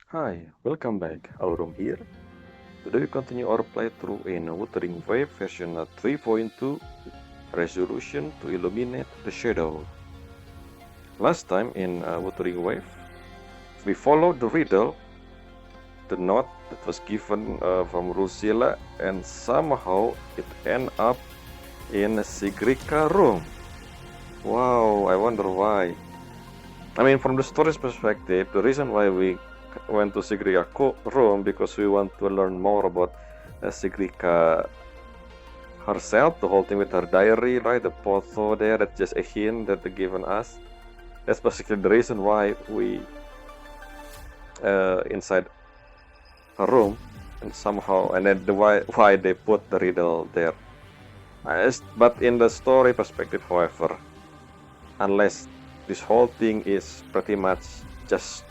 Hi, welcome back. Aurum here. Today we continue our playthrough in Wuthering Waves version 3.2 Resolution to Illuminate the Shadow. Last time in Wuthering Waves, we followed the riddle, the note that was given from Rusilla, and somehow it ended up in Sigrika room. Wow, I wonder why. I mean, from the story's perspective, the reason why we went to Sigrika room because we want to learn more about Sigrika herself, the whole thing with her diary, right? The photo there, that's just a hint that they're given us. That's basically the reason why we inside her room, and somehow, and then why they put the riddle there. But in the story perspective, however, unless this whole thing is pretty much just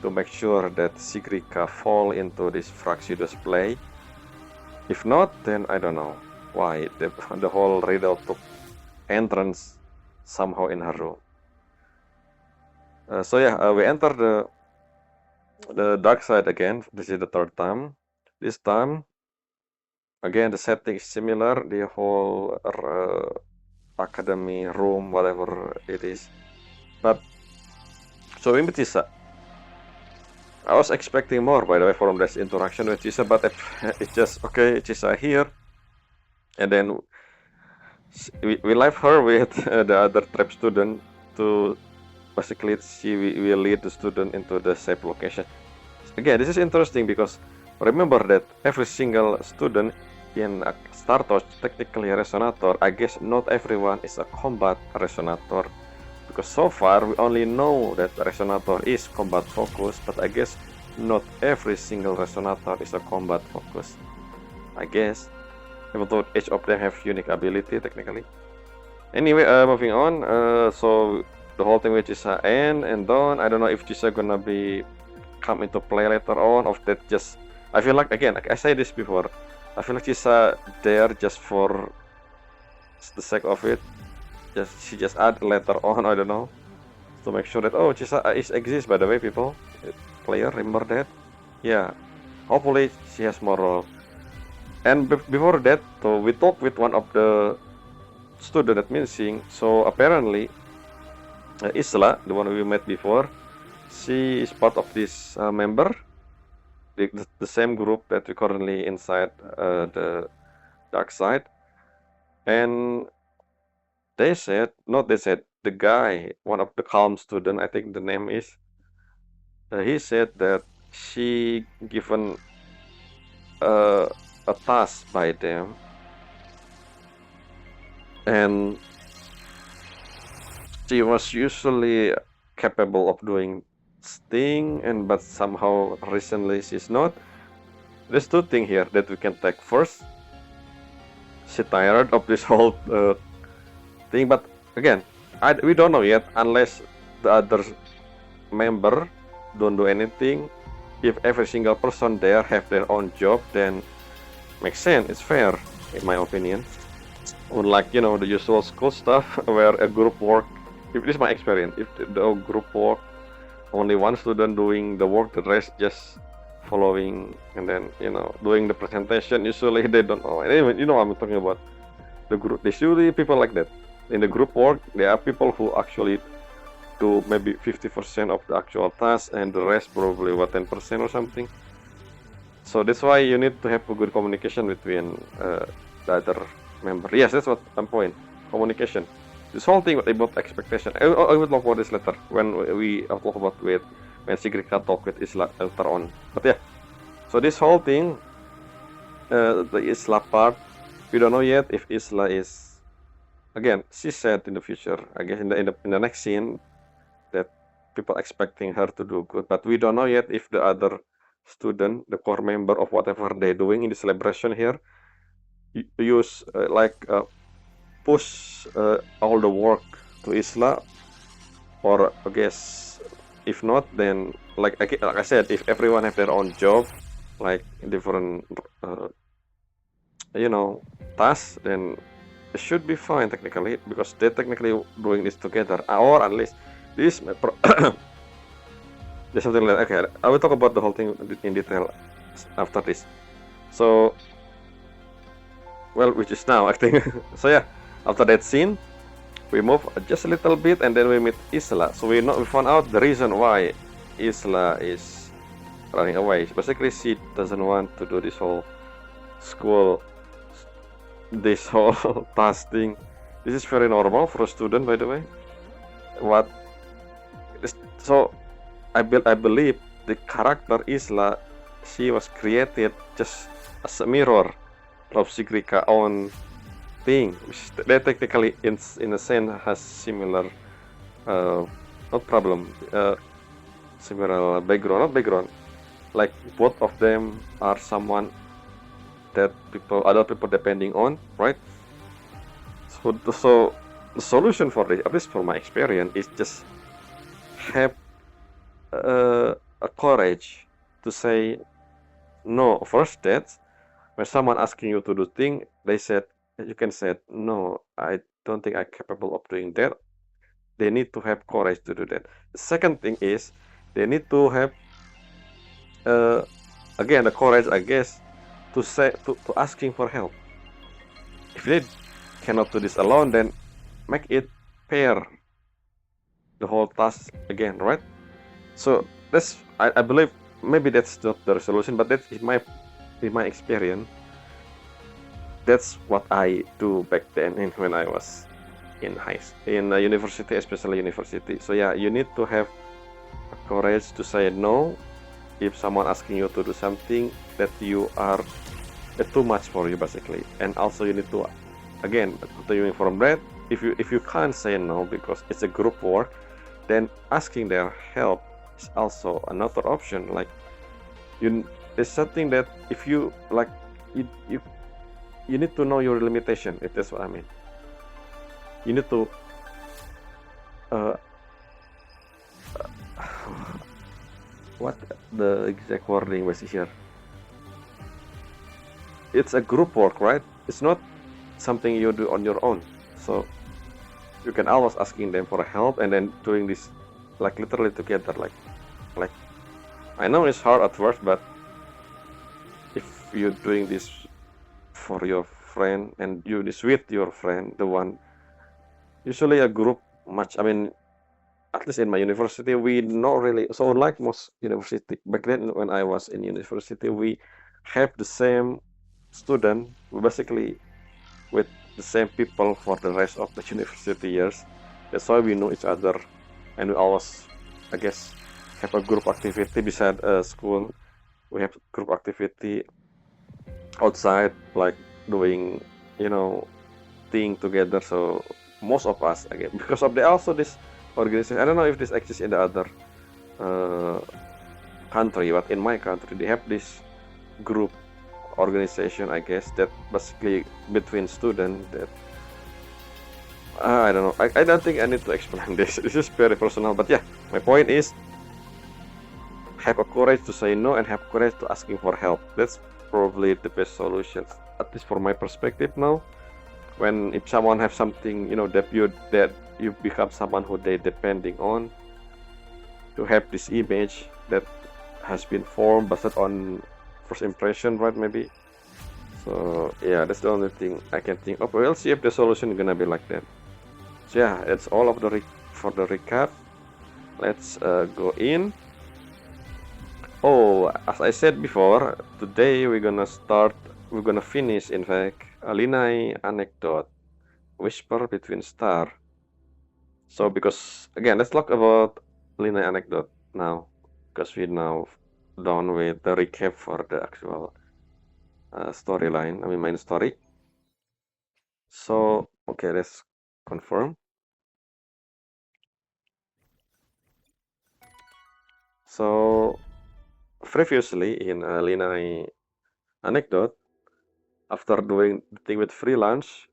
to make sure that Sigrika fall into this Fraxidus play. If not, then I don't know why the whole riddle took entrance somehow in her room. We enter the dark side again. This is the third time. This time, again, the setting is similar. The whole academy room, whatever it is. But so in Chisa, I was expecting more, by the way, from this interaction with Chisa, but it's just okay. Chisa here, and then we left her with the other trap student to basically she will lead the student into the safe location. Again, this is interesting because remember that every single student in a Startos technically a resonator. I guess not everyone is a combat resonator because so far we only know that resonator is combat focused, but I guess not every single resonator is a combat focused. I guess, even though each of them have unique ability technically. Anyway, moving on. So the whole thing with Chisa and Dawn. I don't know if Chisa gonna be come into play later on. Of that, just I feel like again, like I said this before. I feel like Chisa there just for the sake of it. She just add later on. I don't know, to make sure that Chisa exists. By the way, people, player, remember that? Yeah. Hopefully she has more role. And before that, so we talked with one of the student that missing. So apparently, Isla, the one we met before, she is part of this member, the same group that we currently inside the dark side. And the guy, one of the calm student, I think the name is, he said that she given a task by them, and she was usually capable of doing thing, and but somehow recently she's not. There's two things here that we can take. First, she tired of this whole thing, but again, we don't know yet unless the other member don't do anything. If every single person there have their own job, then makes sense. It's fair, in my opinion. Unlike the usual school stuff where a group work. If this is my experience, if the group work, only one student doing the work, the rest just following, and then doing the presentation. Usually they don't know. Anyway, I'm talking about the group. There's usually people like that. In the group work, there are people who actually do maybe 50% of the actual task, and the rest probably 10% or something. So that's why you need to have a good communication between the other member. Yes, that's what I'm point. Communication. This whole thing about expectation. I will talk about this later when we talk about when Sigrika talk with Isla later on. But yeah, so this whole thing, the Isla part, we don't know yet if Isla is. Again, she said in the future, I guess in the next scene, that people expecting her to do good, but we don't know yet if the other student, the core member of whatever they're doing in the celebration here, use push all the work to Isla, or I guess if not, then like I said, if everyone have their own job, like different tasks, then it should be fine technically because they're technically doing this together, or at least this There's something like that. Okay, I will talk about the whole thing in detail after this. So, well, which is now, I think. So yeah, after that scene, we move just a little bit, and then we meet Isla. So we found out the reason why Isla is running away. Basically, she doesn't want to do this whole school, this whole task thing. This is very normal for a student, by the way. What? So I believe the character Isla, she was created just as a mirror of Sigrika own thing, which they technically in a sense has similar not problem similar background, not background, like both of them are someone that other people depending on, right? So the solution for this, at least for my experience, is just have a courage to say no. First, that when someone asking you to do thing, you can say no. I don't think I'm capable of doing that. They need to have courage to do that. The second thing is they need to have again the courage, I guess, to say to asking for help. If they cannot do this alone, then make it fair, the whole task again, right? So that's I believe maybe that's not the resolution, but that's in my experience. That's what I do back then when I was in university, especially university. So yeah, you need to have courage to say no if someone asking you to do something that you are too much for you, basically. And also you need to, again, continuing from that, if you can't say no because it's a group work, then asking their help is also another option. Like there's something that if you like you need to know your limitation, if that's what I mean. You need to what the exact wording was here? It's a group work, right? It's not something you do on your own. So you can always asking them for help and then doing this like literally together. Like I know it's hard at first, but if you're doing this for your friend and you this with your friend, the one usually a group much. I mean, at least in my university, we not really. So unlike most university back then, when I was in university, we have the same student, basically with the same people for the rest of the university years. That's why we know each other, and we always, I guess, have a group activity beside school. We have group activity outside, like doing, thing together. So most of us, again, because of this organization. I don't know if this exists in the other country, but in my country, they have this group organization, I guess, that basically between students that I don't know. I don't think I need to explain this. This is very personal, but yeah, my point is have a courage to say no and have courage to asking for help. That's probably the best solution, at least from my perspective now. When if someone have something, that you become someone who they depending on to have this image that has been formed based on first impression, right? Maybe. So yeah, that's the only thing I can think of. We'll see if the solution is gonna be like that. So yeah, that's all of for the recap. Let's go in. Oh, as I said before, today we're gonna finish, in fact, a Lynae Anecdote, Whisper Between Stars. So because, again, let's talk about Lynae Anecdote now, because we're now done with the recap for the actual storyline, main story. So, okay, let's confirm. So, previously in Lynae Anecdote, after doing the thing with freelance,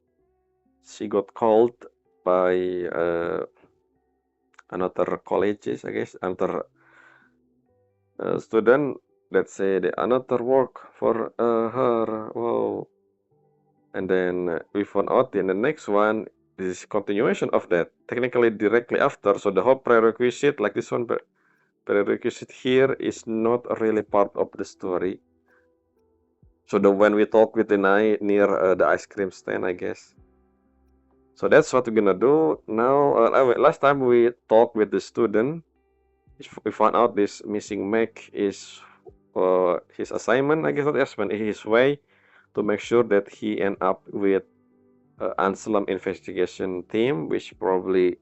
she got called by another colleges, I guess, another student. Let's say the another work for her. Whoa. And then we found out in the next one, this is continuation of that. Technically directly after. So the whole prerequisite, like this one, prerequisite here is not really part of the story. So when we talk with Lynae near the ice cream stand, I guess. So that's what we're gonna do now. Last time we talked with the student, we found out this missing Mac is his assignment, I guess, not assignment, his way to make sure that he end up with Anselm investigation team, which probably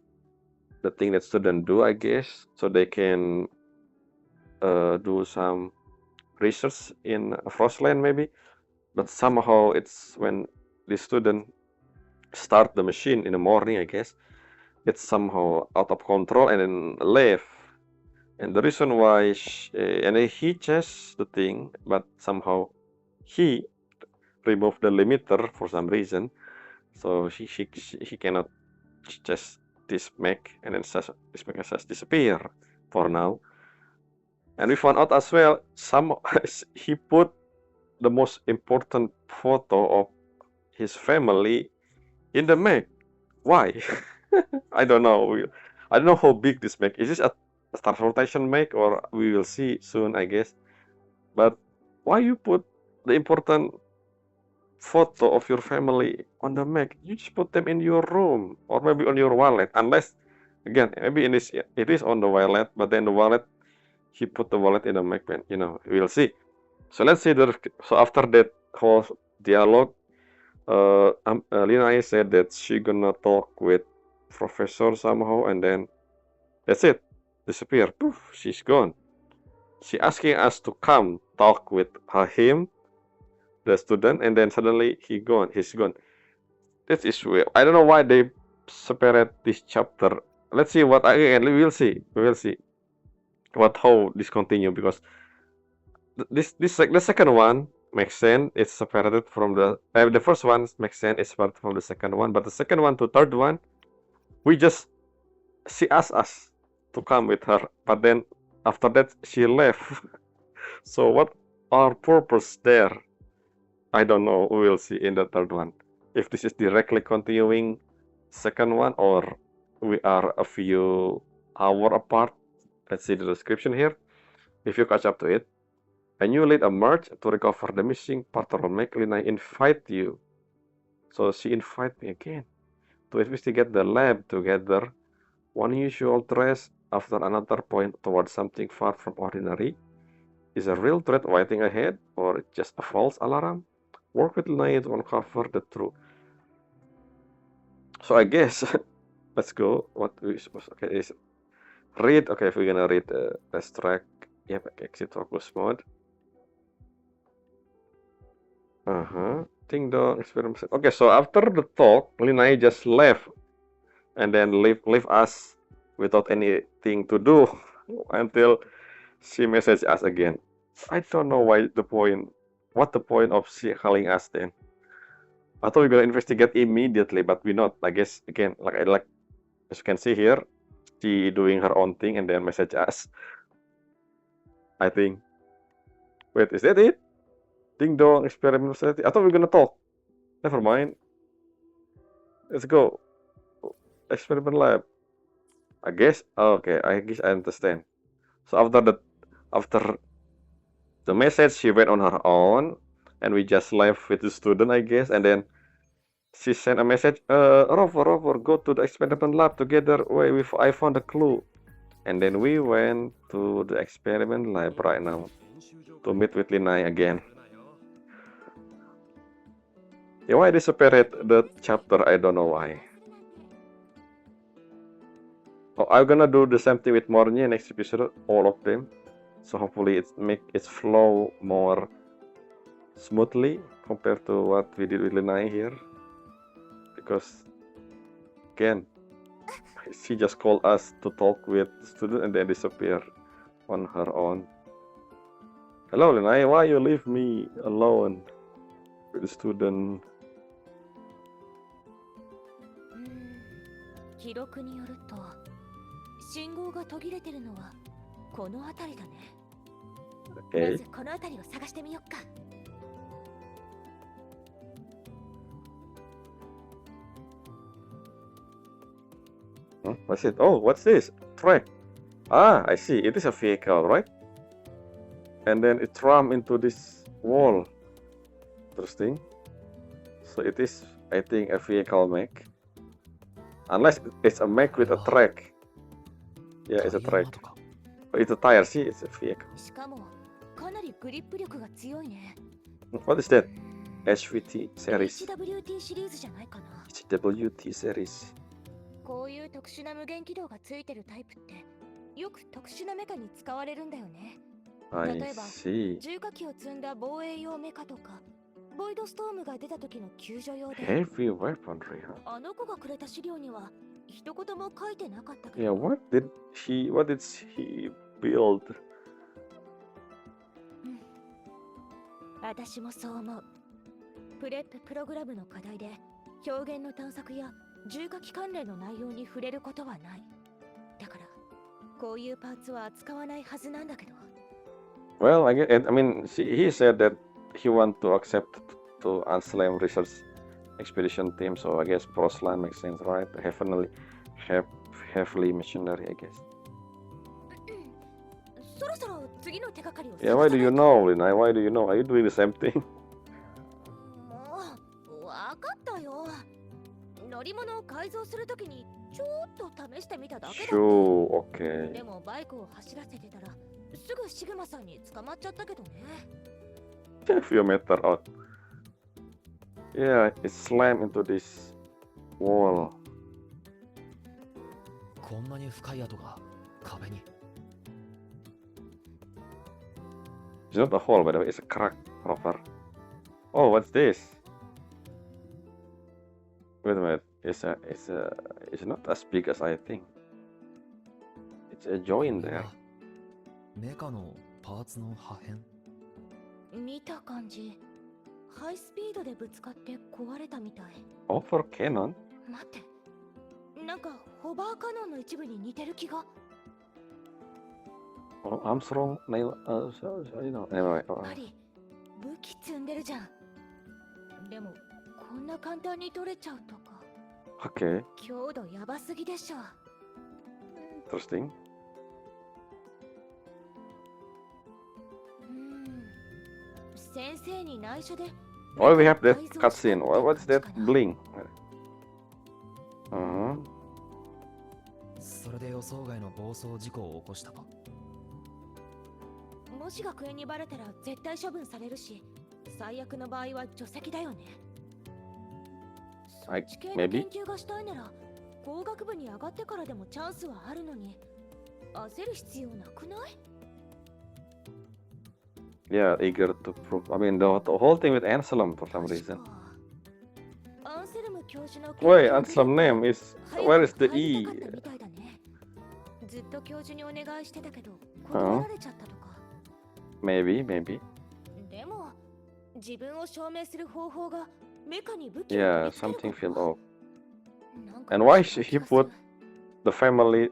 the thing that students do, I guess, so they can do some research in Frostland maybe. But somehow it's when the student start the machine in the morning, I guess, it's somehow out of control and then left. And the reason why, and he changed the thing, but somehow he removed the limiter for some reason, so he cannot just this Mac, and then this Mac just disappear for now. And we found out as well, he put the most important photo of his family in the Mac. Why? I don't know. I don't know how big this Mac is. Is this a transportation Mac, or we will see soon, I guess. But why you put the important photo of your family on the Mac? You just put them in your room or maybe on your wallet. Unless, again, maybe it is on the wallet, but then the wallet, he put the wallet in the Mac pen. We'll see. So let's see. So after that whole dialogue, Lynae said that she gonna talk with professor somehow, and then that's it. Disappear. Poof, she's gone. She asking us to come talk with him, the student, and then suddenly he's gone. This is weird. I don't know why they separate this chapter. Let's see what again. We will see. How this continue, because the second one makes sense. It's separated from the first one makes sense. It's separated from the second one, but the second one to third one, she asked us to come with her, but then after that she left. So what our purpose there? I don't know. We will see in the third one if this is directly continuing second one, or we are a few hours apart. Let's see the description here. If you catch up to it, and you lead a march to recover the missing part of Mac, Lynae invite you. So she invite me again to investigate the lab together. One usual trace after another point towards something far from ordinary. Is a real threat waiting ahead, or just a false alarm? Work with Lynae to uncover the truth. So I guess let's go. What we supposed is read. Okay, if we're gonna read extract. Yep, exit focus mode. Ding dong experiment. Okay, so after the talk, Lynae just left and then leave us without anything to do until she messaged us again. I don't know what the point of she calling us then. I thought we were gonna investigate immediately, but we're not. I guess again, like as you can see here, she doing her own thing and then message us. I think. Wait, is that it? Ding dong experiment. I thought we were gonna talk. Never mind. Let's go. Experiment lab. I guess. Okay, I guess I understand. So after the message, she went on her own, and we just left with the student, I guess, and then she sent a message. Rover, go to the experiment lab together. Wait, I found a clue, and then we went to the experiment lab right now to meet with Lynae again. Yeah, why they separate the chapter? I don't know why. Oh, I'm gonna do the same thing with Mornya next episode, all of them. So hopefully it make it flow more smoothly compared to what we did with Lynae here. Because again, she just called us to talk with the student and then disappear on her own. Hello Lynae, why you leave me alone with the student? 記録によると信号が途切れてるのはこの辺りだね。まずこの辺りを探してみよっか。What's it? Oh, what's this? Track. Ah, I see. It is a vehicle, right? And then it rammed into this wall. Interesting. So it is, I think, a vehicle mech. Unless it's a mech with a track. Yeah, it's a タイヤの track. 跡か。 But it's a tire. See, it's a vehicle. しかもかなりグリップ力が強いね。 What is that? HVT series. HWT シリーズじゃないかな。 HWT series. こういう特殊な無限軌道がついてるタイプってよく特殊なメカに使われるんだよね。 I 例えば see. 重火器を積んだ防衛用メカとかボイドストームが出た時の救助用で、 Heavy weaponry, huh? あの子がくれた資料には一言も書いてなかったけ Yeah, ど、 what did he build? 私もそう思う。プレッププログラムの課題で表現の探索や重火器関連の内容に触れることはない。だからこういうパーツは扱わないはずなんだけど。 Well, I mean, he said that he want to accept to Anslam Research Expedition team, so I guess Proslan makes sense, right? Heavily missionary, I guess. そろそろ次の手がかりを Yeah, why do you know, Lynae? Why do you know? Are you doing the same thing? もうわかったよ。乗り物を改造するときにちょっと試してみただけだって。 Sure, okay. でもバイクを走らせてたらすぐシグマさんに捕まっちゃったけどね。 A few meters out. Yeah, it slammed into this wall. こんなに深い跡が壁に。 It's not a hole, by the way, it's a crack, proper. Oh, what's this? Wait a minute, it's not as big as I think. It's a joint これ there. はメカのパーツの破片。見た感じハイスピードでぶつかって壊れたみたい。 Over cannon? 待って、なんかホバーカノンの一部に似てる気が。 Oh, Armstrong, nail, you know, anyway. やっぱり武器積んでるじゃん。でもこんな簡単に取れちゃうとか。 Okay, 強度やばすぎでしょ。 interesting. 先生に内緒で。 Oh, we have that cutscene. What's that bling? Uh-huh. それで予想外の暴走事故を起こしたか。もし学園にバレたら絶対処分されるし、最悪の場合は除籍だよね。そっち系の研究がしたいなら工学部に上がってからでもチャンスはあるのに、焦る必要なくない？ Yeah, eager to prove. I mean, the whole thing with Anselm for some reason. アンセルム教授の Wait, Anselm name is. Where is the 入り E? たかったみたいだね。ずっと教授にお願いしてたけど断られちゃったとか。 Maybe. でも自分を証明する方法がメカに武器を Yeah, 取り付ける something こと filled は off. なんか And why 違う気 he がする。 put the family?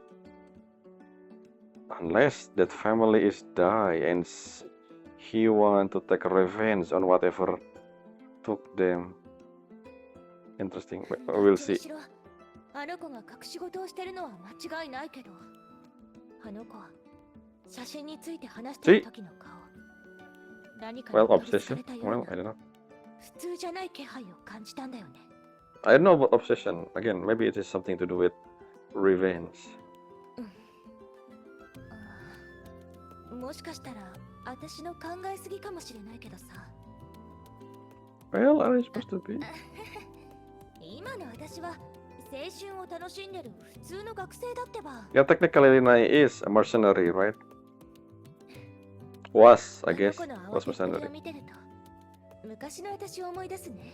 Unless that family is die and he want to take revenge on whatever took them. Interesting. We'll see. あの子が隠し事をしてるのは間違いないけど、あの子は写真について話してる時の顔、何か Well, に取り憑か obsession. れたよう Well, な I don't know. 普通じゃない気配を感じたんだよね。 I don't know about obsession. Again, maybe it is something to do with revenge. もしかしたら私の考えすぎかもしれないけどさ。 Well, are you supposed to be? 今の私は青春を楽しんでる普通の学生だってば。 Yeah, technically, Lynae is a mercenary, right? Was, I guess. あの子の Was 慌てっぷりを mercenary. 見てると昔の私を思い出すね。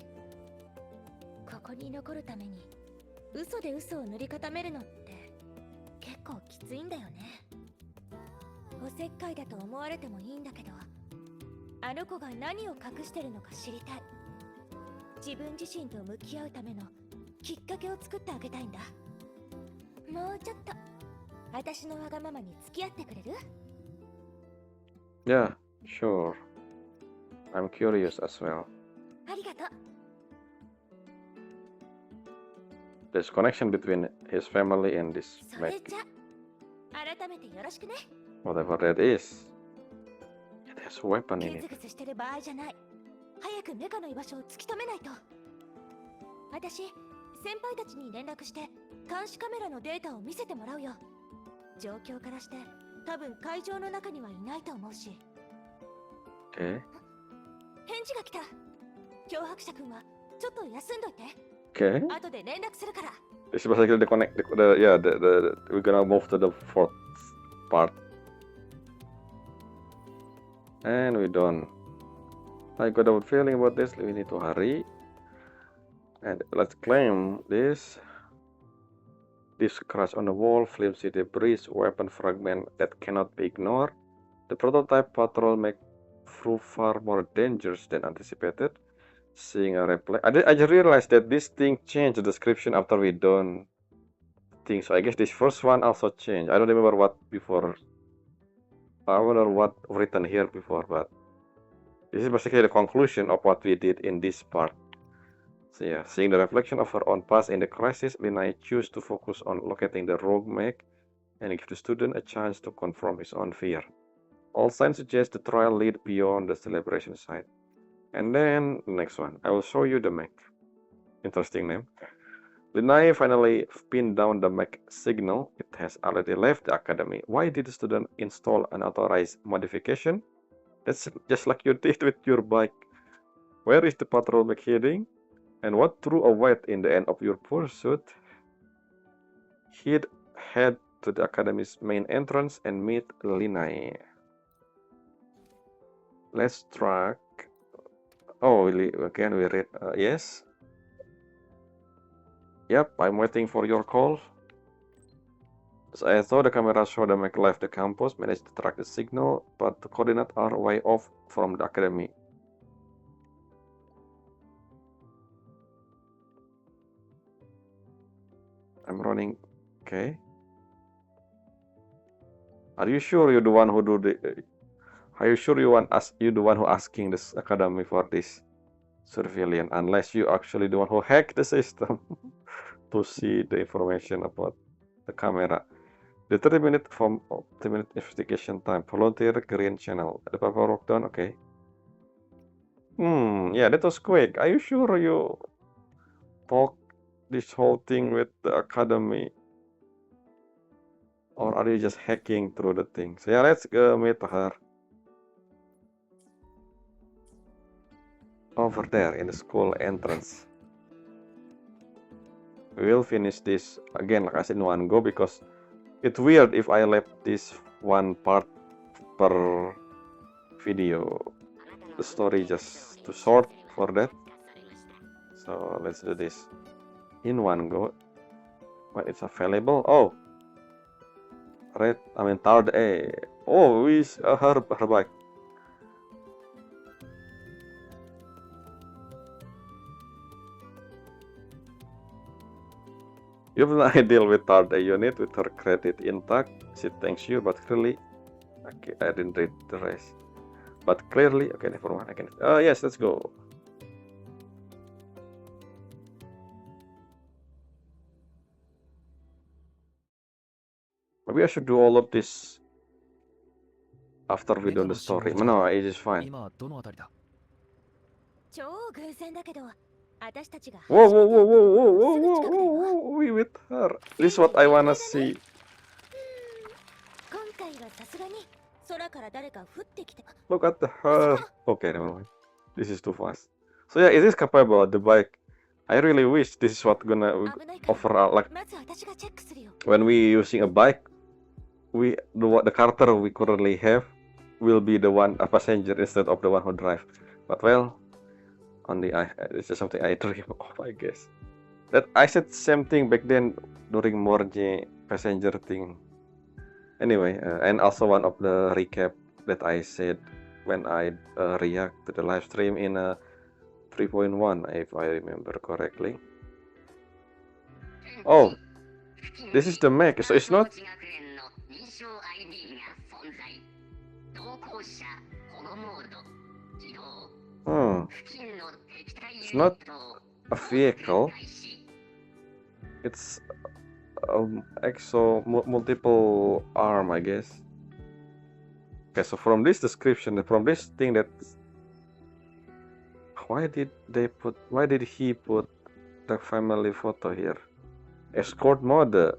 ここに残るために嘘で嘘を塗り固めるのって結構きついんだよね。おせっかいだと思われてもいいんだけど、あの子が何を隠してるのか知りたい。自分自身と向き合うためのきっかけを作ってあげたいんだ。もうちょっと私のわがままに付き合ってくれる？ Yeah, sure. I'm curious as well. ありがとう。 There's connection between his family and this それ mech. じゃ改改めてよろしくね。 Whatever that is. It has a weapon グ in ズ it. グズしてる場合じゃない。早くメカの居場所を突き止めないと。私、先輩たちに連絡して監視カメラのデータを見せてもらうよ。状況からして多分会場の中にはいないと思うし。 Okay. 返事が来た。脅迫者君はちょっと休んどいて。 Okay. 後で連絡するから。 This is basically the connect. We're gonna move to the fourth part. And we're done. I got a feeling about this. We need to hurry. And let's claim this. This crash on the wall, flimsy debris, weapon fragment that cannot be ignored. The prototype patrol may prove far more dangerous than anticipated. Seeing a replay, I just realized that this thing changed the description after we done things. So I guess this first one also changed. I don't remember what before. I wonder what written here before, but this is basically the conclusion of what we did in this part. So yeah, seeing the reflection of her own past in the crisis, Lynae chose to focus on locating the rogue mech and give the student a chance to confront his own fear. All signs suggest the trial lead beyond the celebration site. And then, next one, I will show you the mech. Interesting name. Lynae finally pinned down the mech signal. It has already left the academy. Why did the student install an unauthorized modification? That's just like you did with your bike. Where is the patrol mech heading? And what threw a weight in the end of your pursuit? Head to the academy's main entrance and meet Lynae. Let's track. Oh, again we read. Yes. Yep, I'm waiting for your call. So I thought the camera showed the mech left the campus, managed to track the signal, but the coordinates are way off from the academy. I'm running. Okay. Are you sure you're the one who do the? Are you sure you the one who asking this academy for this surveillance? Unless you actually the one who hacked the system to see the information about the camera. The 30-minute investigation time. Volunteer green channel. The paperwork done. Okay. Yeah, that was quick. Are you sure you talk this whole thing with the academy? Or are you just hacking through the thing? So yeah, let's go meet her. Over there in the school entrance. We'll finish this again like I said in one go because it's weird if I left this one part per video. The story just too short for that. So let's do this in one go. When it's available. Oh, third A. Oh, her bike. You have an ideal with third A unit with her credit intact. She thanks you, but clearly, okay, I didn't read the rest. But clearly, okay, never mind. I can. Yes, let's go. Maybe I should do all of this after we do the story. No, it is fine. 今はどのあたりだ？超偶然だけど、私たちが Whoa, 初め whoa, て whoa, 会 whoa, った whoa, の whoa, すぐ近くだよ。 whoa, we with her. This is what I wanna see. 今回はさすがに空から誰か降ってきて。 Look at her. Okay, never mind. This is too fast. So yeah, it is capable. The bike. I really wish this is what gonna 危ないから offer like まず私がチェックするよ。 when we using a bike. The character we currently have will be the one a passenger instead of the one who drive. But well, it's just something I dream of, I guess. That I said same thing back then during Morje passenger thing. Anyway, and also one of the recap that I said when I react to the live stream in 3.1, if I remember correctly. Oh, this is the mech, so it's not. It's not a vehicle. It's multiple arm, I guess. Okay, so from this description, from this thing, that why did he put the family photo here? Escort mode.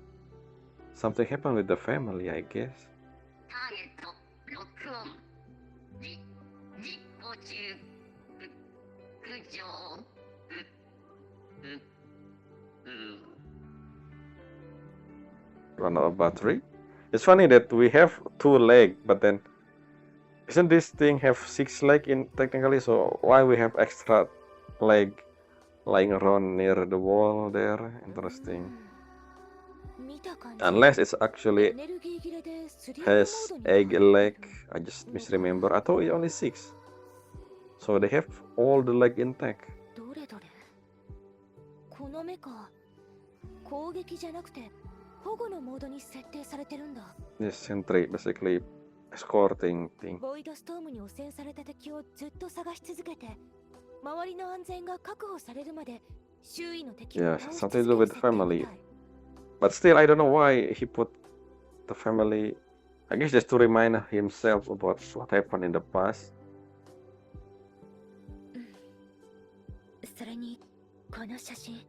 Something happened with the family, I guess. ターゲットロックオン実行中空調Run out of battery. It's funny that we have 2 legs, but then isn't this thing have 6 legs in technically? So why we have extra leg lying around near the wall there? Interesting. 見た感じ Unless it's エ actually ネルギー切れでスリープ has モードに egg leg. I just misremember. I thought it's only 6. So they have all the leg intact. どれどれこの目か攻撃じゃなくて保護のモードに設定されてるんだ This sentry basically escorting thing. ボイドストームに汚染された敵をずっと探し続けて周りの安全が確保されるまで周囲の敵を Yeah, 倒し something to 続 do ける with 設定み family. たい But still, I don't know why he put the family. I guess just to remind himself about what happened in the past. それにこの写真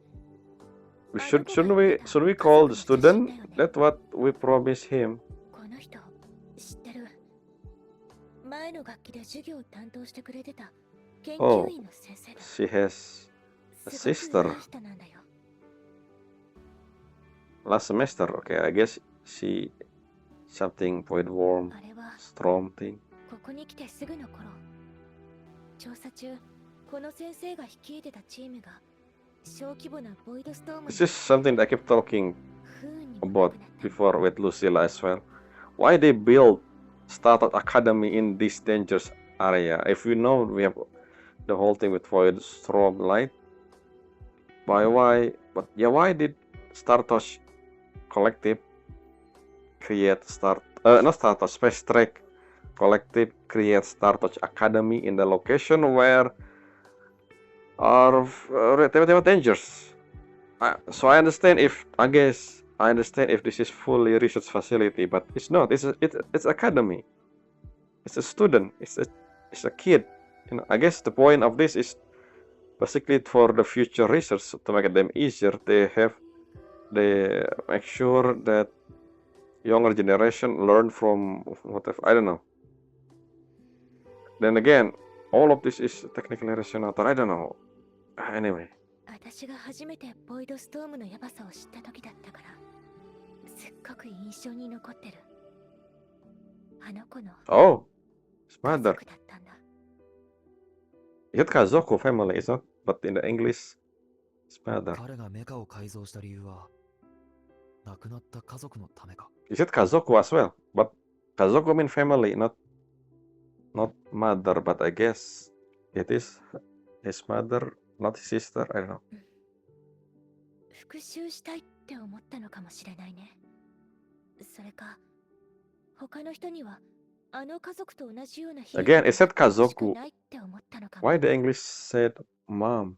Should we call the student? That's what we promised him. この人知ってる前の学期で授業を担当してくれてた研究員の先生だ She has a すごく sister. いい人なんだよ Last semester, okay. I guess she something point worm あれは storm thing. ここに来てすぐの頃調査中この先生が率いてたチームが小規模なボイドストーム This is something that I keep talking 不運にも about なくなった before with Lucilla as well. Why they build startup academy in this dangerous area? If we know we have the whole thing with void strobe light, why did Startosh Collective create Space Trek Collective create Startosh Academy in the location where are relatively dangerous? So I understand if this is fully research facility, but it's not. It's academy. It's a student. It's a kid. You know, I guess the point of this is basically for the future research to make them easier. They make sure that younger generation learn from whatever. I don't know. Then again, all of this is technically rational. I don't know. Anyway. 私が初めてボイドストームのヤバさを知った時だったからすっごく印象に残ってるあの子の Oh, his 家 mother. 族だったんだ Is it Kazoku family? It's not, but in the English, his mother. 彼がメカを改造した理由は亡くなった家族のためか。 Is it Kazoku as well? But Kazoku mean family, not mother. But I guess it is his mother, not his sister. I don't know. 復讐したいって思ったのかもしれないねそれか他の人にはあの家族と同じような悲劇 Again, it said が起きてほしく Kazoku. ないって思ったのかも Why the English said mom?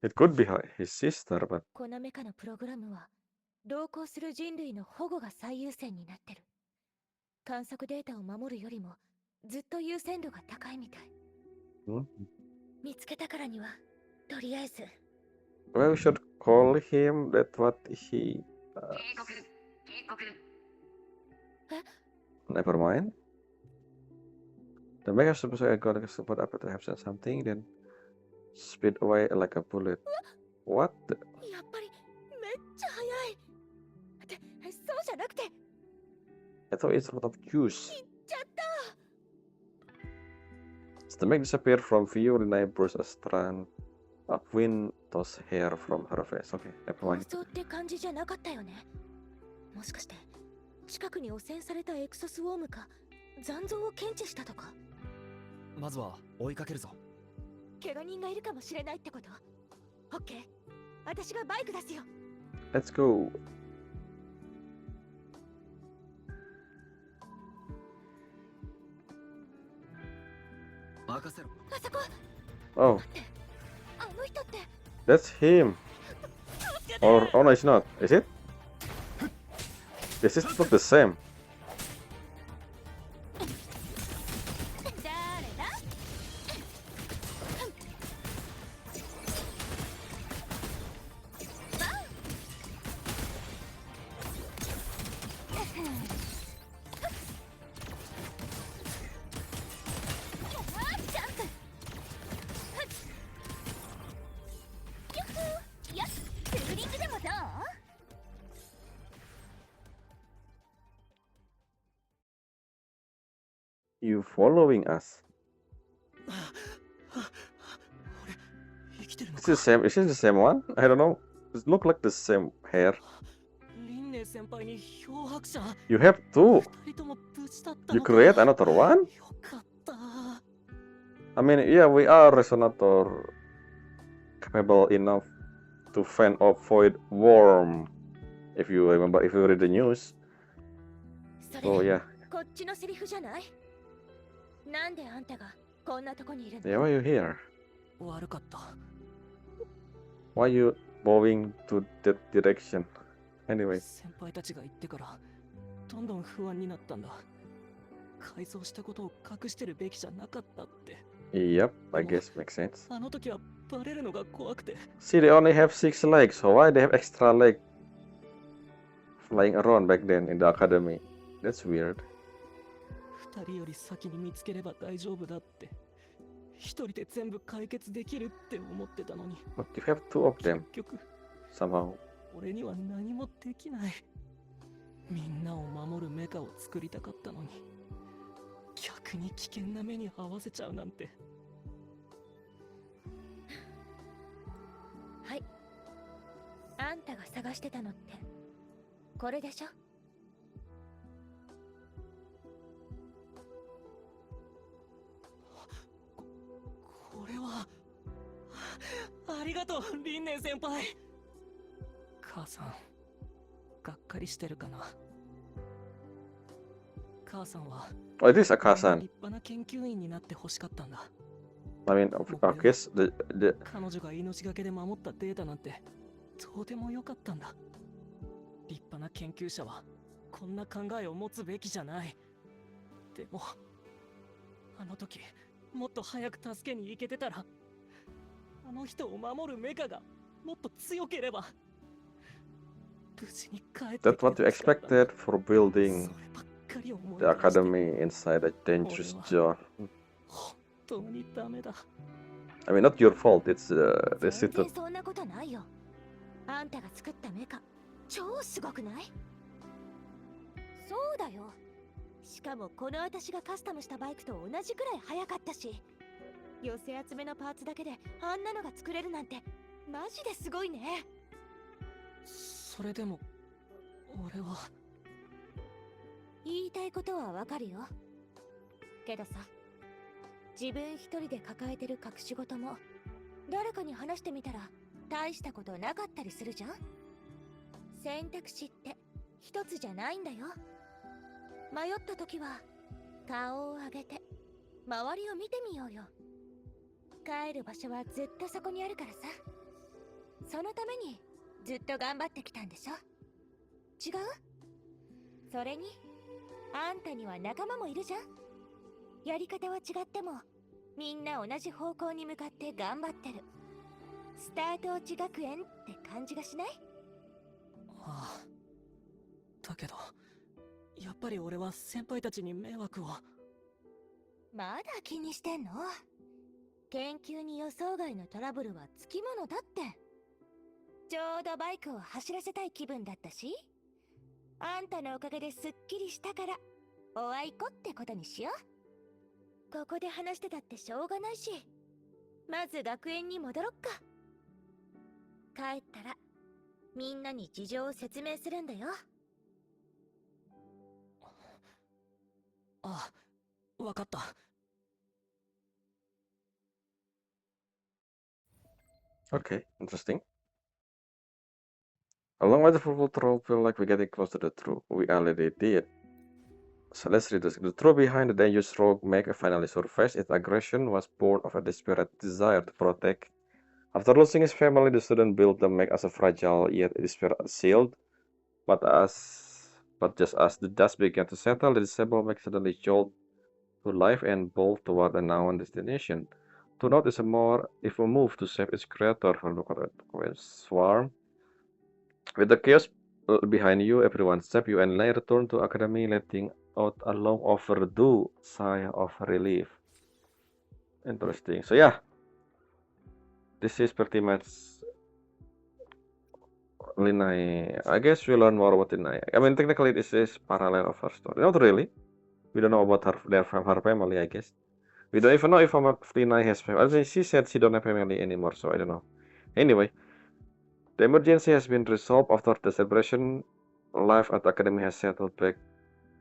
It could be his sister, but このメカのプログラムは同行する人類の保護が最優先になってる観測データを守るよりもずっと優先度が高いみたい hmm? 見つけたからにはとりあえず Well, we should call him that what he. 警告Never mind. The mega super I got a support up to have said something, then speed away like a bullet. What? やっぱりめっちゃ速いってそうじゃなくて I thought it's a lot of juice. 行っちゃった The make disappear from view, Lynae burst a strand of wind tossed hair from her face. Okay, never 放 mind. 送って感じじゃなかったよねもしかして近くに汚染されたエクソスウォームか残像を検知したとかまずは追いかけるぞ。怪我人がいるかもしれないってことオッケー私がバイク出すよ Let's go. 任せろ。あそこ Oh, 待ってあの人って that's him. Or oh no, it's not. Is it? This is not the same. 誰だ？ジャンプ。ユッフー。よし、ツーリングでもどう？ You following us? 俺生きてるの Is か this the same? Is this the same one? I don't know. It look like the same hair. リンネ先輩に漂白者 You have two. 二人とも無事だった You のか create another one? よかった I mean, yeah, we are resonator capable enough to fend off void worm. If you remember, if you read the news. それ So yeah. こっちのセリフじゃない？なんであんたがこんなとこにいるの？ Yeah, why you here? 悪かった Why you bowing to that direction? Anyway. 先輩たちが言ってからどんどん不安になったんだ改造したことを隠してるべきじゃなかったって Yep, I guess makes sense. あの時はバレるのが怖くて See, they only have 6 legs, so why they have extra leg flying around back then in the academy? That's weird. 二人より先に見つければ大丈夫だって一人で全部解決できるって思ってたのに But you have 2 of them 結局 somehow. 俺には何もできないみんなを守るメカを作りたかったのに逆に危険な目に遭わせちゃうなんてはい。あんたが探してたのってこれでしょ？これはありがとうリンネ先輩母さんがっかりしてるかな母さんは Oh, it is Akasan. 立派な研究員になって欲しかったんだ I mean, I guess the 彼女が命がけで守ったデータなんてとても良かったんだ立派な研究者はこんな考えを持つべきじゃないでもあの時もっと早く助けに行けてたらあの人を守るメカがもっと強ければ無事に帰って that's what you expected for building そればっかり思い the 出して academy inside a dangerous zone. 本当にダメだ I mean, not your fault. It's the 全 city. 然そんなことないよ。あんたが作ったメカ超すごくない？そうだよ。しかもこの私がカスタムしたバイクと同じくらい速かったし、寄せ集めのパーツだけであんなのが作れるなんてマジですごいね。それでも俺は言いたいことはわかるよ。けどさ、自分一人で抱えてる隠し事も誰かに話してみたら大したことなかったりするじゃん。選択肢って一つじゃないんだよ。迷った時は顔を上げて周りを見てみようよ。帰る場所はずっとそこにあるからさ。そのためにずっと頑張ってきたんでしょ。違う？それにあんたには仲間もいるじゃん。やり方は違ってもみんな同じ方向に向かって頑張ってる。スタート落ち学園って感じがしない？ああだけどやっぱり俺は先輩たちに迷惑をまだ気にしてんの？研究に予想外のトラブルはつきものだって。ちょうどバイクを走らせたい気分だったし、あんたのおかげですっきりしたからおあいこってことにしよう。ここで話してたってしょうがないし、まず学園に戻ろっか。帰ったらみんなに事情を説明するんだよ。ああわかった Okay, interesting. Along with the purple troll, feel like we're getting close to the truth. We already did. So let's read this. The truth behind the dangerous rogue mech finally surfaced. Its aggression was born of a desperate desire to protect. After losing his family, the student built the mech as a fragile yet desperate shield. But as But just as the dust began to settle, the disabled mech suddenly jolt to life and bolt toward a known destination. To note is a more evil move to save its creator from the swarm. With the chaos behind you, everyone step you and Lynae return to Academy, letting out a long overdue sigh of relief. Interesting. So yeah, this is pretty much Lynae. I guess we learn more about Lynae. I mean, technically this is parallel of her story. Not really. We don't know about her family, I guess. We don't even know if Lynae has family. I mean, she said she don't have family anymore, so I don't know. Anyway, the emergency has been resolved after the celebration. Life at the Academy has settled back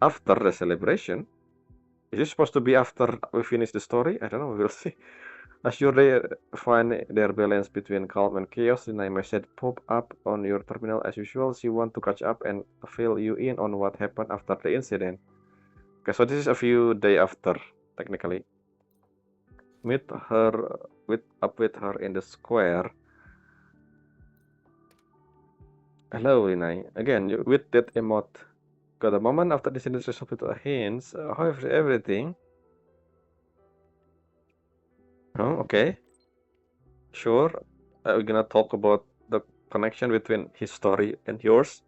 after the celebration. Is it supposed to be after we finish the story? I don't know, we'll see. Assure they find their balance between calm and chaos. The nightmare said pop up on your terminal as usual. She want to catch up and fill you in on what happened after the incident. Okay, so this is a few days after, technically. Meet her up with her in the square. Hello, Lynae. Again, with that emote. Got a moment after this incident resolved with a hint. However, everything. Oh, okay. Sure. We're gonna talk about the connection between his story and yours.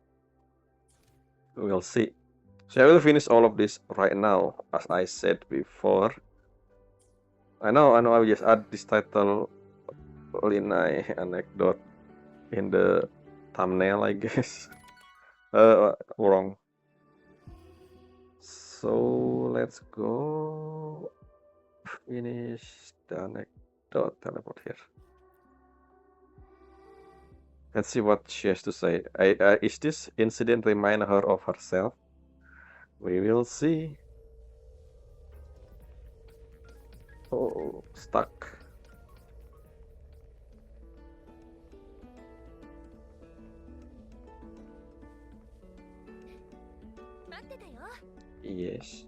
We'll see. So I will finish all of this right now, as I said before. I know, I will just add this title, Lynae Anecdote, in the thumbnail, I guess. Wrong. So let's go finish the anecdote. Teleport here. Let's see what she has to say. Is this incident remind her of herself? We will see. Oh, stuck. Yes.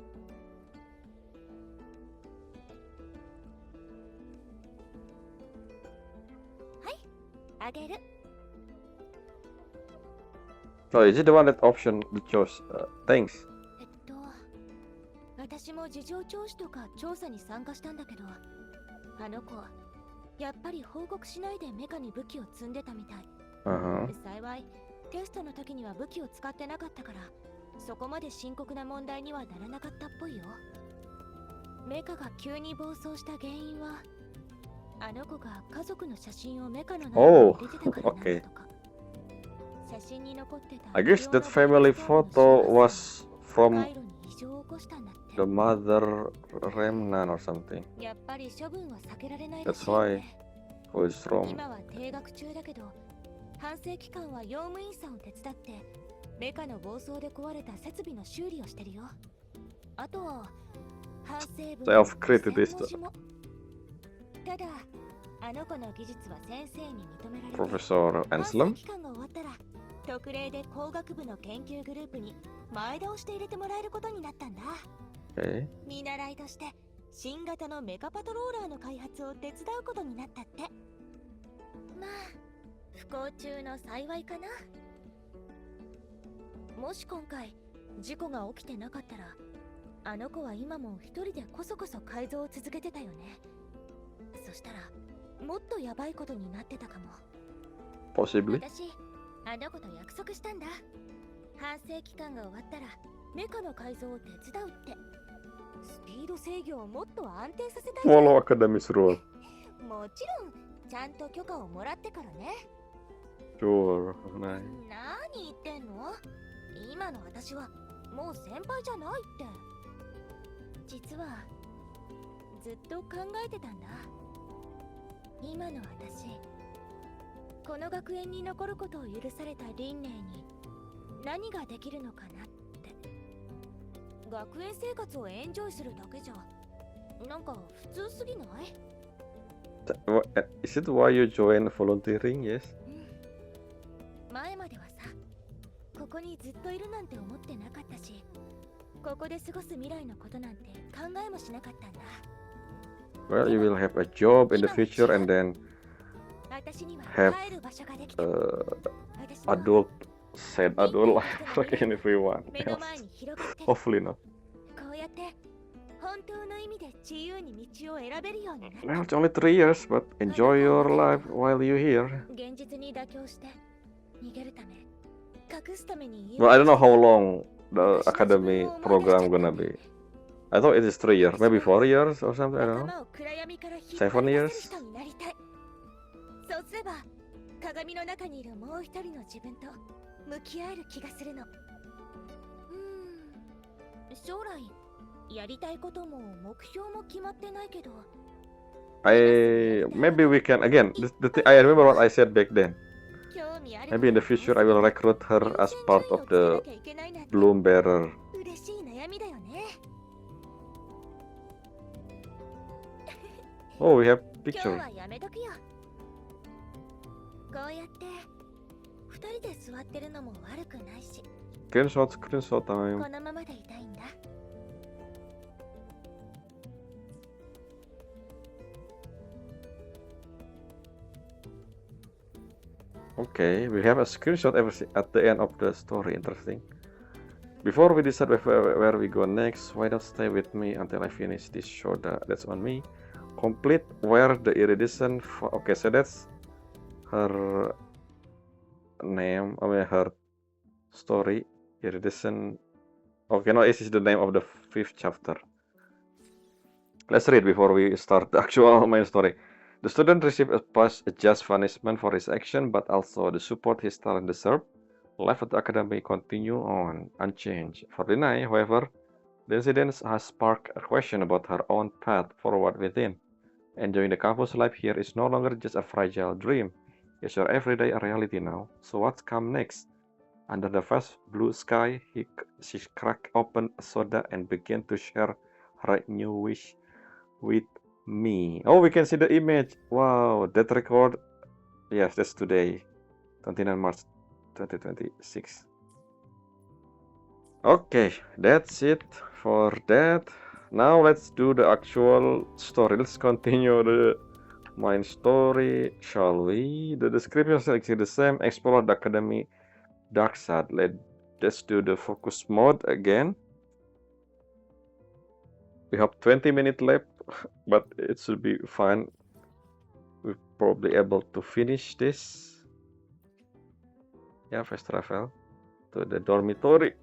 Oh, is it the one that option the chose? Thanks. 私も事情聴取とか調査に参加したんだけど、あの子やっぱり報告しないでメカに武器を積んでたみたい。幸いテストの時には武器を使ってなかったから、そこまで深刻な問題にはならなかったっぽいよ。メカが急に暴走した原因は、あの子が家族の写真をメカの中に入れてたからなんだとか。写真に残ってた。I guess that family photo was from the mother remnant or something. That's why it was wrong. 今は停学中だけど、反省期間は用務員さんを手伝ってメカの暴走で壊れた設備の修理をしてるよ。あとは反省部の専門も。ただあの子の技術は先生に認められて、 Professor Anselm? 反省期間が終わったら特例で工学部の研究グループに前倒して入れてもらえることになったんだ。Okay. 見習いとして新型のメカパトローラーの開発を手伝うことになったって。まあ不幸中の幸いかな。もし今回事故が起きてなかったら、あの子は今も一人でこそこそ改造を続けてたよね。そしたらもっとヤバいことになってたかも。 Possibly. 私あの子と約束したんだ。反省期間が終わったらメカの改造を手伝うって。スピード制御をもっと安定させたい。 Follow Academy's rule. もちろんちゃんと許可をもらってからね。 Sure. Nice. 何言ってんの？今の私はもう先輩じゃないって。実はずっと考えてたんだ。今の私、この学園に残ることを許された輪廻に何ができるのかなって。学園生活をエンジョイするだけじゃなんか普通すぎない？ Is it why you join volunteering? Yes. 前まではさ、ここにずっといるなんて思ってなかったし、ここで過ごす未来のことなんて考えもしなかったんだ。 Well, you will have a job in the future and then have adult sad adult life again if we want 目の前 else. に広がって、こ Hopefully not. うやって本当の意味で自由に道を選べるようになった。 Well, it's only 3 years, but enjoy your life while you're here. 現実に妥協して逃げるため、隠すために Well, I don't know how long the academy program gonna be. I thought it is 3 years, maybe 4 years or something. I don't know. 仲間を暗闇から引っ 7張り出 years? せる人になりたい。そうすれば鏡の中にいるもう一人の自分と向き合える気がするの。将来やりたいことも目標も決まってないけど、 Maybe we can again. I remember what I said back then. 興味ある Maybe in the future I will recruit her as part of the Bloom Bearer. 嬉しい悩みだよね。 Oh, we have 今日 picture. はやめとくよ。こうやって二人で座ってるのも悪くないし、 Screenshot time. このままでいたいんだ。 Okay, we have a screenshot at the end of the story. Interesting. Before we decide where we go next, why don't stay with me until I finish this show? That's on me. Complete where the iridescent. Okay, so that's her name. I mean her story. Iridescent. Okay, no, this is the name of the 5th chapter. Let's read before we start the actual main story. The student received a just punishment for his action, but also the support his talent deserved. Life at the academy continue on, unchanged. For Lynae, however, the incident has sparked a question about her own path forward within. Enjoying the campus life here is no longer just a fragile dream. It's your everyday reality now. So what's come next? Under the vast blue sky, she cracked open a soda and began to share her new wish with me. Oh, we can see the image. Wow, that record. Yes, that's today, 29 March 2026. Okay, that's it for that. Now let's do the actual story. Let's continue the main story, shall we? The description is actually the same. Explore the academy dark side. Let's do the focus mode again. We have 20 minutes left, but it should be fine. We're probably able to finish this. Yeah, fast travel to the dormitory.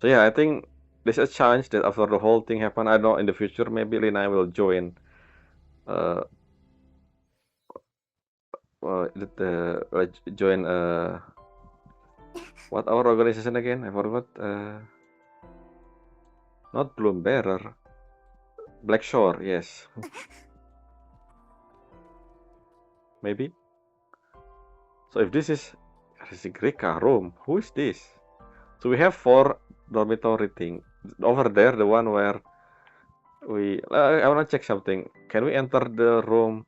So yeah, I think there's a chance that after the whole thing happen, I don't know, in the future maybe Lynae will join join what our organization again? I forgot. Not Bloom Bearer. Black Shore, yes. Maybe. So if this is Grika room, who is this? So we have 4 dormitory thing. Over there, the one where I wanna check something. Can we enter the room?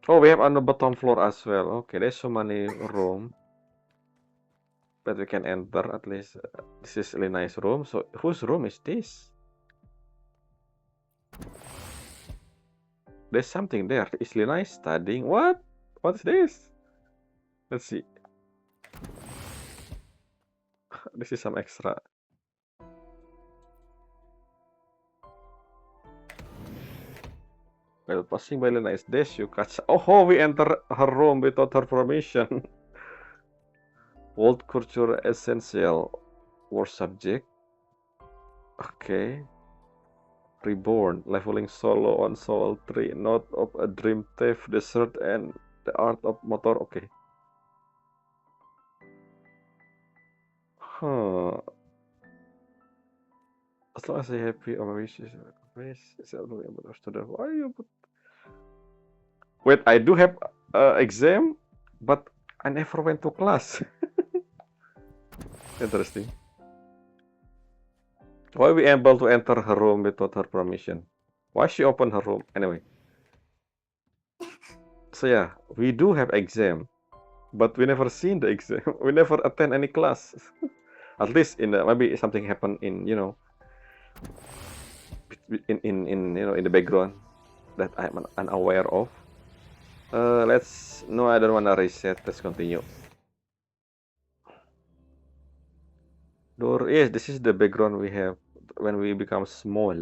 Oh, we have on the bottom floor as well. Okay, there's so many room that we can enter at least. This is really nice room. So whose room is this? There's something there. Is Lynae studying? What? What's this? Let's see. This is some extra. While passing by Lynae's desk, you catch. Oh, we enter her room without her permission. World culture essential. War subject. Okay. Reborn. Leveling solo on Soul 3. Note of a dream thief, desert, and the art of motor. Okay. Huh. As long as I happy or wishes. Why you put... Wait, I do have exam, but I never went to class. Interesting. Why we able to enter her room without her permission? Why she open her room? Anyway. So yeah, we do have exam. but we never seen the exam. We never attend any class. At least in the, maybe something happened in in the background that I'm unaware of. No, I don't wanna reset. Let's continue. Door. Yes, this is the background we have when we become small.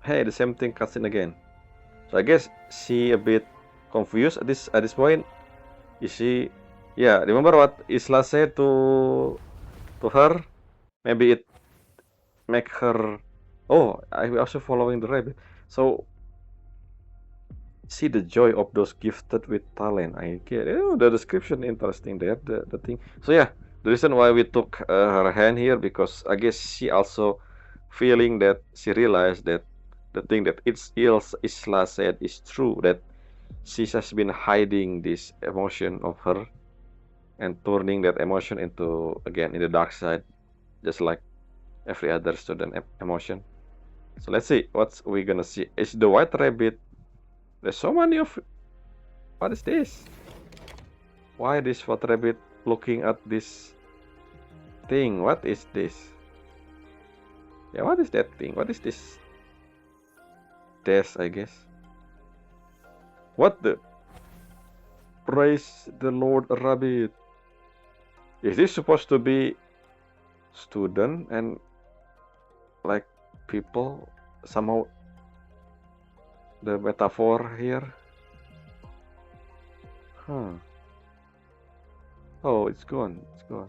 Hey, the same thing cuts in again. So I guess she a bit confused at this point. Is she? Yeah. Remember what Isla said to her? Maybe it make her. Oh, I also following the rabbit. So see the joy of those gifted with talent. I get the description interesting there. The thing. So yeah, the reason why we took her hand here because I guess she also feeling that she realized that the thing that Isla said is true, that she has been hiding this emotion of her and turning that emotion into again in the dark side, just like every other student emotion. So let's see what's we gonna see. Is the white rabbit? There's so many of. What is this? Why this white rabbit looking at this thing? What is this? Yeah, what is that thing? What is this? Desk, I guess. What the? Praise the Lord Rabbit. Is this supposed to be student and like people? Somehow the metaphor here. Huh. Oh, it's gone. It's gone.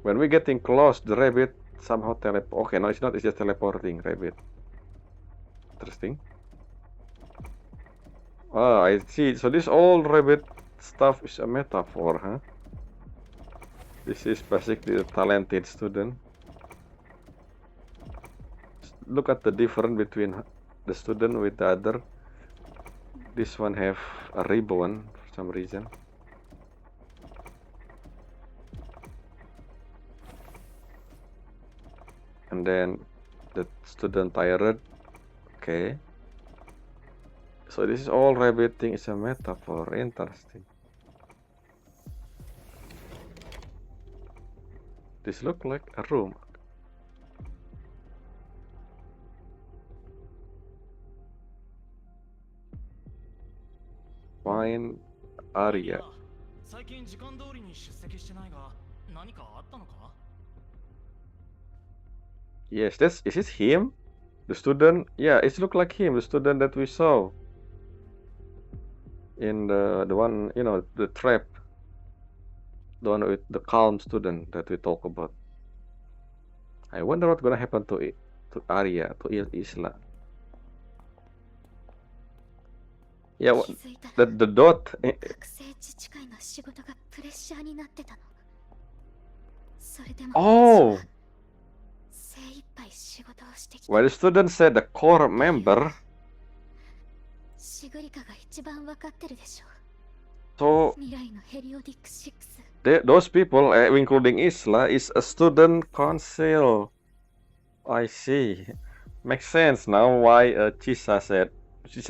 When we're getting close, the rabbit somehow teleport. Okay, no, it's not. It's just teleporting rabbit. Interesting. Ah, I see. So this old rabbit stuff is a metaphor, huh? This is basically a talented student. Look at the difference between the student with the other. This one have a ribbon for some reason. And then the student tired. Okay. So this is all rabbit thing is a metaphor. Interesting. This look like a room. Fine area. 最近時間通りに出席してないが、何かあったのか？ Yes, is it him? The student? Yeah, it look like him, the student that we saw in the one, the trap. The one with the calm student that we talk about. I wonder what's gonna happen to Arya, to Isla. Yeah, the dot. 学生自治会の仕事がプレッシャーになってたの。それでも Oh, 精一杯仕事をしてきた。 well, the student said the core member. シグリカが一番わかってるでしょ。 So 未来のヘリオディック6。 those people, including Isla, is a student council. I see. Makes sense now why Chisa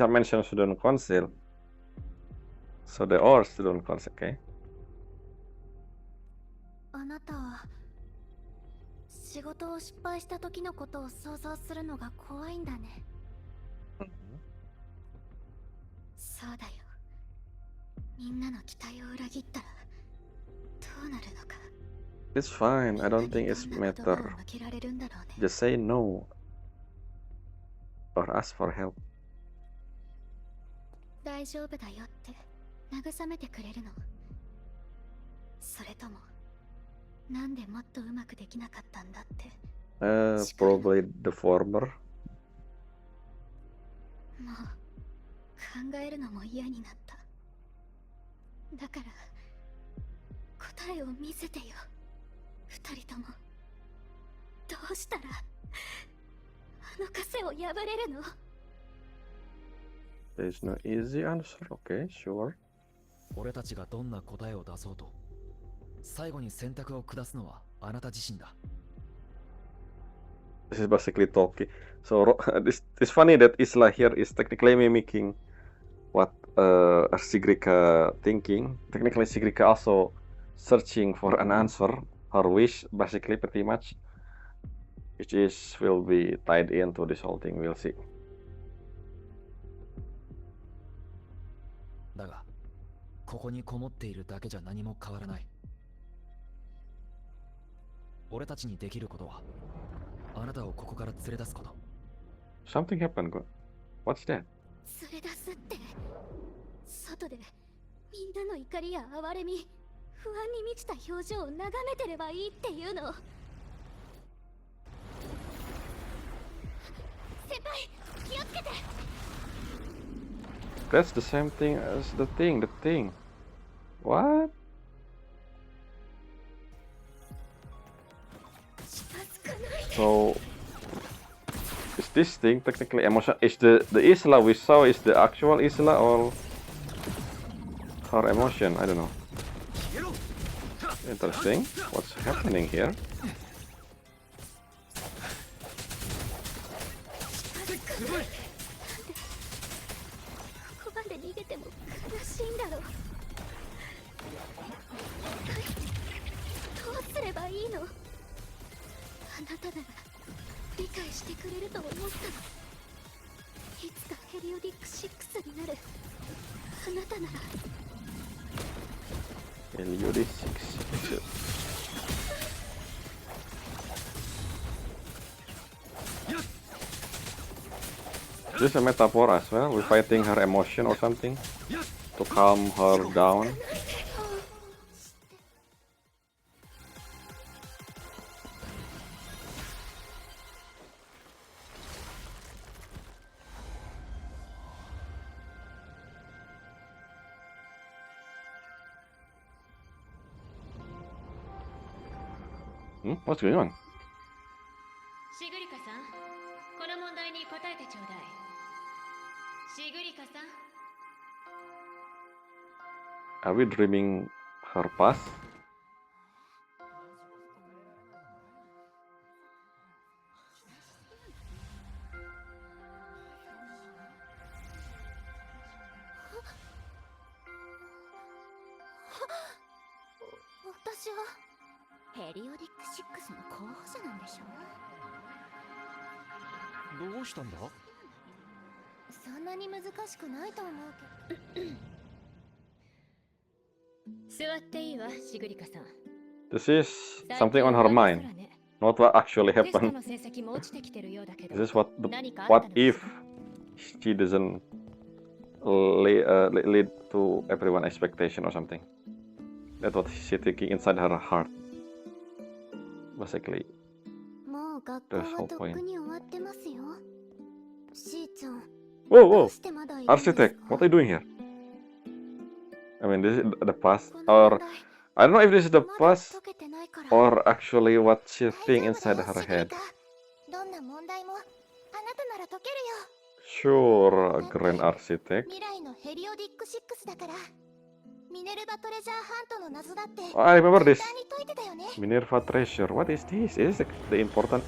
mentioned student council. So they are student council, okay? あなたは仕事を失敗した時のことを想像するのが怖いんだね。そうだよ。みんなの期待を裏切ったらどうなるのか。 It's fine. I don't think it's matter. Just say no or ask for help. 大丈夫だよって慰めてくれるの？それともなんでもっとうまくできなかったんだって。 Probably the former. もう考えるのも嫌になった。だから答えを見せてよ。二人ともどうしたらあの枷を破れるの？ There's no easy answer. Okay, sure. 俺たちがどんな答えを出そうと、最後に選択を下すのはあなた自身だ。this is basically talking. So it's funny that Isla here is technically mimicking what Sigrika thinking. Technically, Sigrika also searching for an answer, her wish, basically, pretty much, which is will be tied into this whole thing. We'll see. だが、ここにこもっているだけじゃ何も変わらない。俺たちにできることは、あなたをここから連れ出すこと。Something happened. What's that? 連れ出すって、外でみんなの怒りや哀れみ、不安に満ちた表情を眺めてればいいっていうの。先輩、気をつけて。 That's the same thing as the thing. What? 近づかないで。 So is this thing technically emotion? Is the Isla we saw is the actual Isla or her emotion? I don't know. Interesting. What's happening here? ここまで逃げても悲しいんだろう。どうすればいいの？あなたなら理解してくれると思ったの。いつかヘリオディック6になるあなたなら。 Illuminate 6. This is a metaphor as well. We're fighting her emotion or something to calm her down. What's going on? シグリカさん、この問題に答えてちょうだい。シグリカさん。 Are we dreaming her past? 私はヘリオディック6の候補者なんでしょ？どうしたんだ？そんなに難しくないと思うけど。座っていいわ、シグリカさん。 This is something on her mind, not what actually テスト happened. の成績も落ちてきてるようだけど。 This is what 何かあった what のです if she doesn't lead to everyone expectation or something. That's what she's thinking inside her heart. Basically, もう学校 That's は whole とっ point. くに終わってますよ。しーちゃん。 whoa, ど whoa, うしてまだいるんですか？ architect, what are you doing here? I mean, this is the past, この問 or 題 I don't know if this is the まだ past 解けてないから。 or actually what she's 大 thinking 丈夫だ inside よ her シグリ head. カ。どんな問題もあなたなら解けるよ。 Sure, Grand Architect. 未来のヘリオディック6だから。ミネルヴァトレジャーハントの謎だって Oh, I remember 簡 this. 単に解いてたよね。 Minerva Treasure. What is this? Is this the important,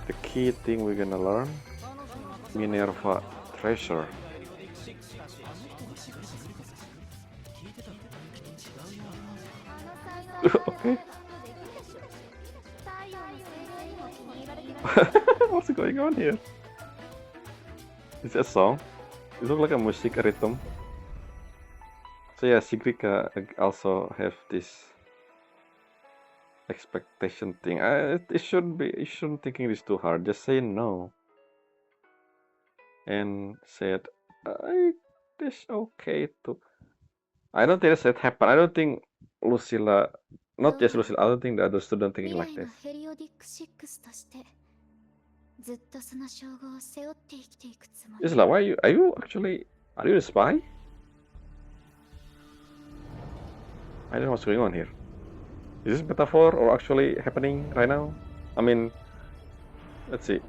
the key thing we're gonna learn? Minerva Treasure. Okay. What's going on here? Is it a song? It looks like a music rhythm. So yeah, Sigrika also have this expectation thing. It shouldn't be. You shouldn't thinking this too hard. Just say no. And said, "It's okay to." I don't think that happened. I don't think Lucilla, not just Lucilla. I don't think the other student 未 thinking 来 like の this. ヘリオディック6としてずっとその称号を背負って生きていくつもり。 Isla, why are you actually? Are you a spy? I don't know what's going on here. Is this metaphor or actually happening right now? I mean, let's see.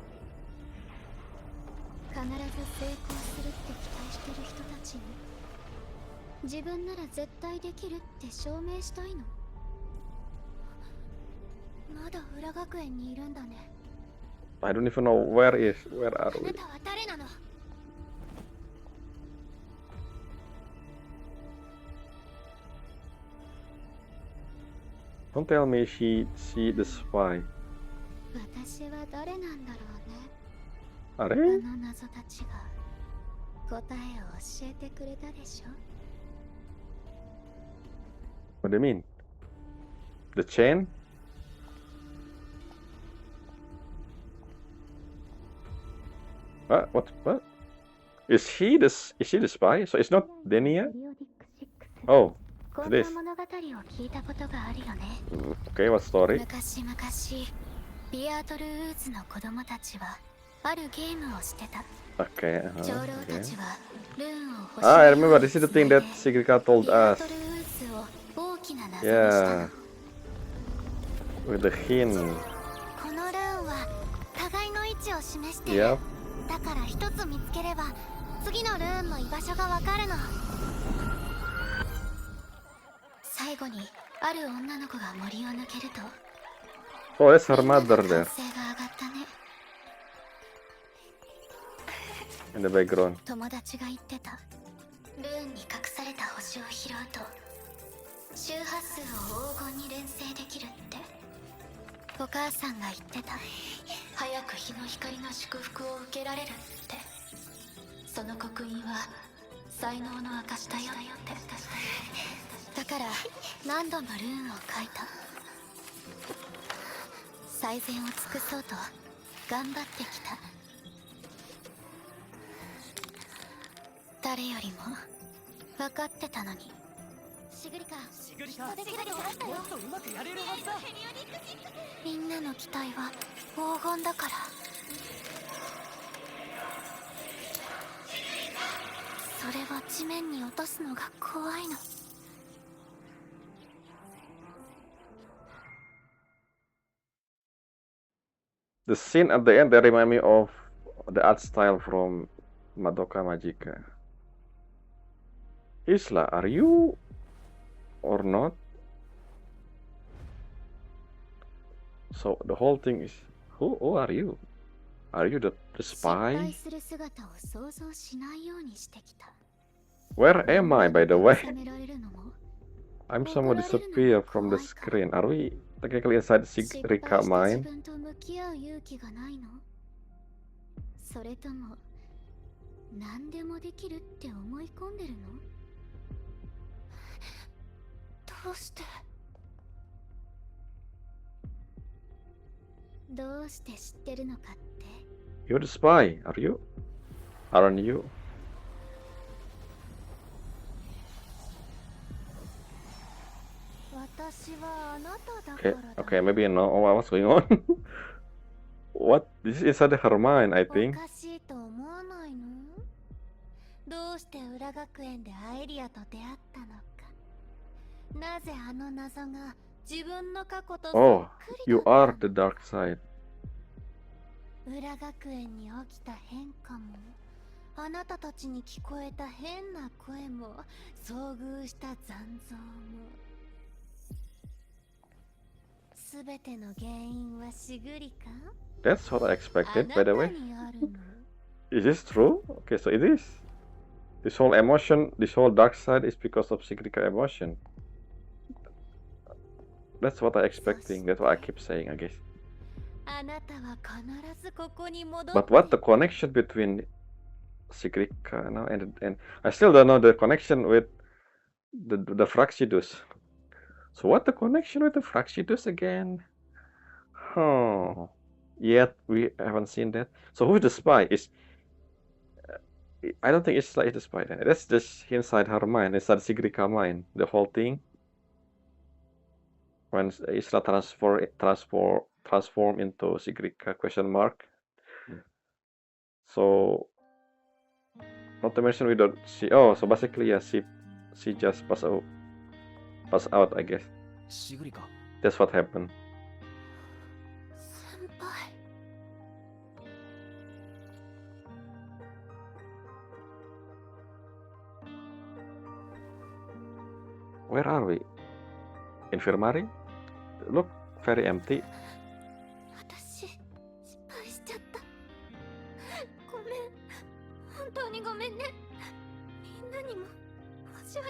必ず成功するって期待してる人たちに自分なら絶対できるって証明したいの。まだ裏学園にいるんだね。I don't even know where are あな we? たは誰なの？ Don't tell me she the spy. 私は誰なんだろうね。あれ？あの謎たちが答えを教えてくれたでしょ。 What do you mean? The chain? What? Is she the spy? So it's not Denia? Oh, こ it's んな this. 物語を聞いたことがあるよね。 Okay, what story? 昔々ビアートル・ウーズの子供たちはあるゲームをしてた。 Okay, 長老 okay. たちはルーンを星 Ah, I のよ remember うに this is the 繋い thing で that Sigrika told ビアー us. トル・ウーズを大きな謎にした Yeah, の。 with the hint. このルーンは互いの位置を示してる。 Yep. だから一つ見つければ次のルーンの居場所がわかるの。最後にある女の子が森を抜けると Oh, that's her みんなの mother 歓 there 声が上がったね。 in the background. 友達が言ってた。ルーンに隠された星を拾うと周波数を黄金に連成できるって。お母さんが言ってた。早く日の光の祝福を受けられるって。その刻印は才能の証だよって。だから何度もルーンを書いた。最善を尽くそうと頑張ってきた。誰よりも分かってたのに。シグリカ、きっとできると思ったよ。もっとうまくやれるはずだ。みんなの期待は黄金だから。それは地面に落とすのが怖いの。 The scene at the end, they remind me of the art style from Madoka Magica. Isla, are you or not? So the whole thing is, who are you? Are you the 失敗 spy? する姿を想像しないようにしてきた。 Where am I, by the way? 慰められるのも I'm somehow disappear from the screen. Are we technically inside 失敗 Sigrika した自 mind? 分と向き合う勇気がないの？それとも何でもできるって思い込んでるの？どうしてどうして知ってるのかって。 You're the spy, are you? Aren't you? 私はあなただか Okay, らだ。 okay, maybe no. Oh, what's going on? What? This is inside her mind, I お think. かしいと思わないの？どうして裏学園でアエリアと出会ったのか。なぜあの謎が自分の過去とそ Oh, っくり you だった are の？ the dark side. 裏学園に起きた変化も、あなたたちに聞こえた変な声も、遭遇した残像も、すべての原因はシグリか？ That's what I あ expected, な by た the way. にあるの？ Is this true? Okay, so it is. This whole emotion, this whole dark side is because of Sigrika emotion. That's what I expecting. That's what I keep saying, I guess. あなたは必ずここに戻って But what the connection between Sigrika now and I still don't know the connection with the Fraxidus. So what the connection with the Fraxidus again? Huh. Yet we haven't seen that. So who's the spy? I don't think Isla is the spy then. That's just inside her mind, inside Sigrika mind, the whole thing. When Isla transform into Sigrika question mark. So not to mention we don't see. Oh, so basically yeah, she just pass out, I guess. シグリか。 That's what happened. 先輩。 Where are we? Infirmary? Look very empty. 私失敗しちゃっ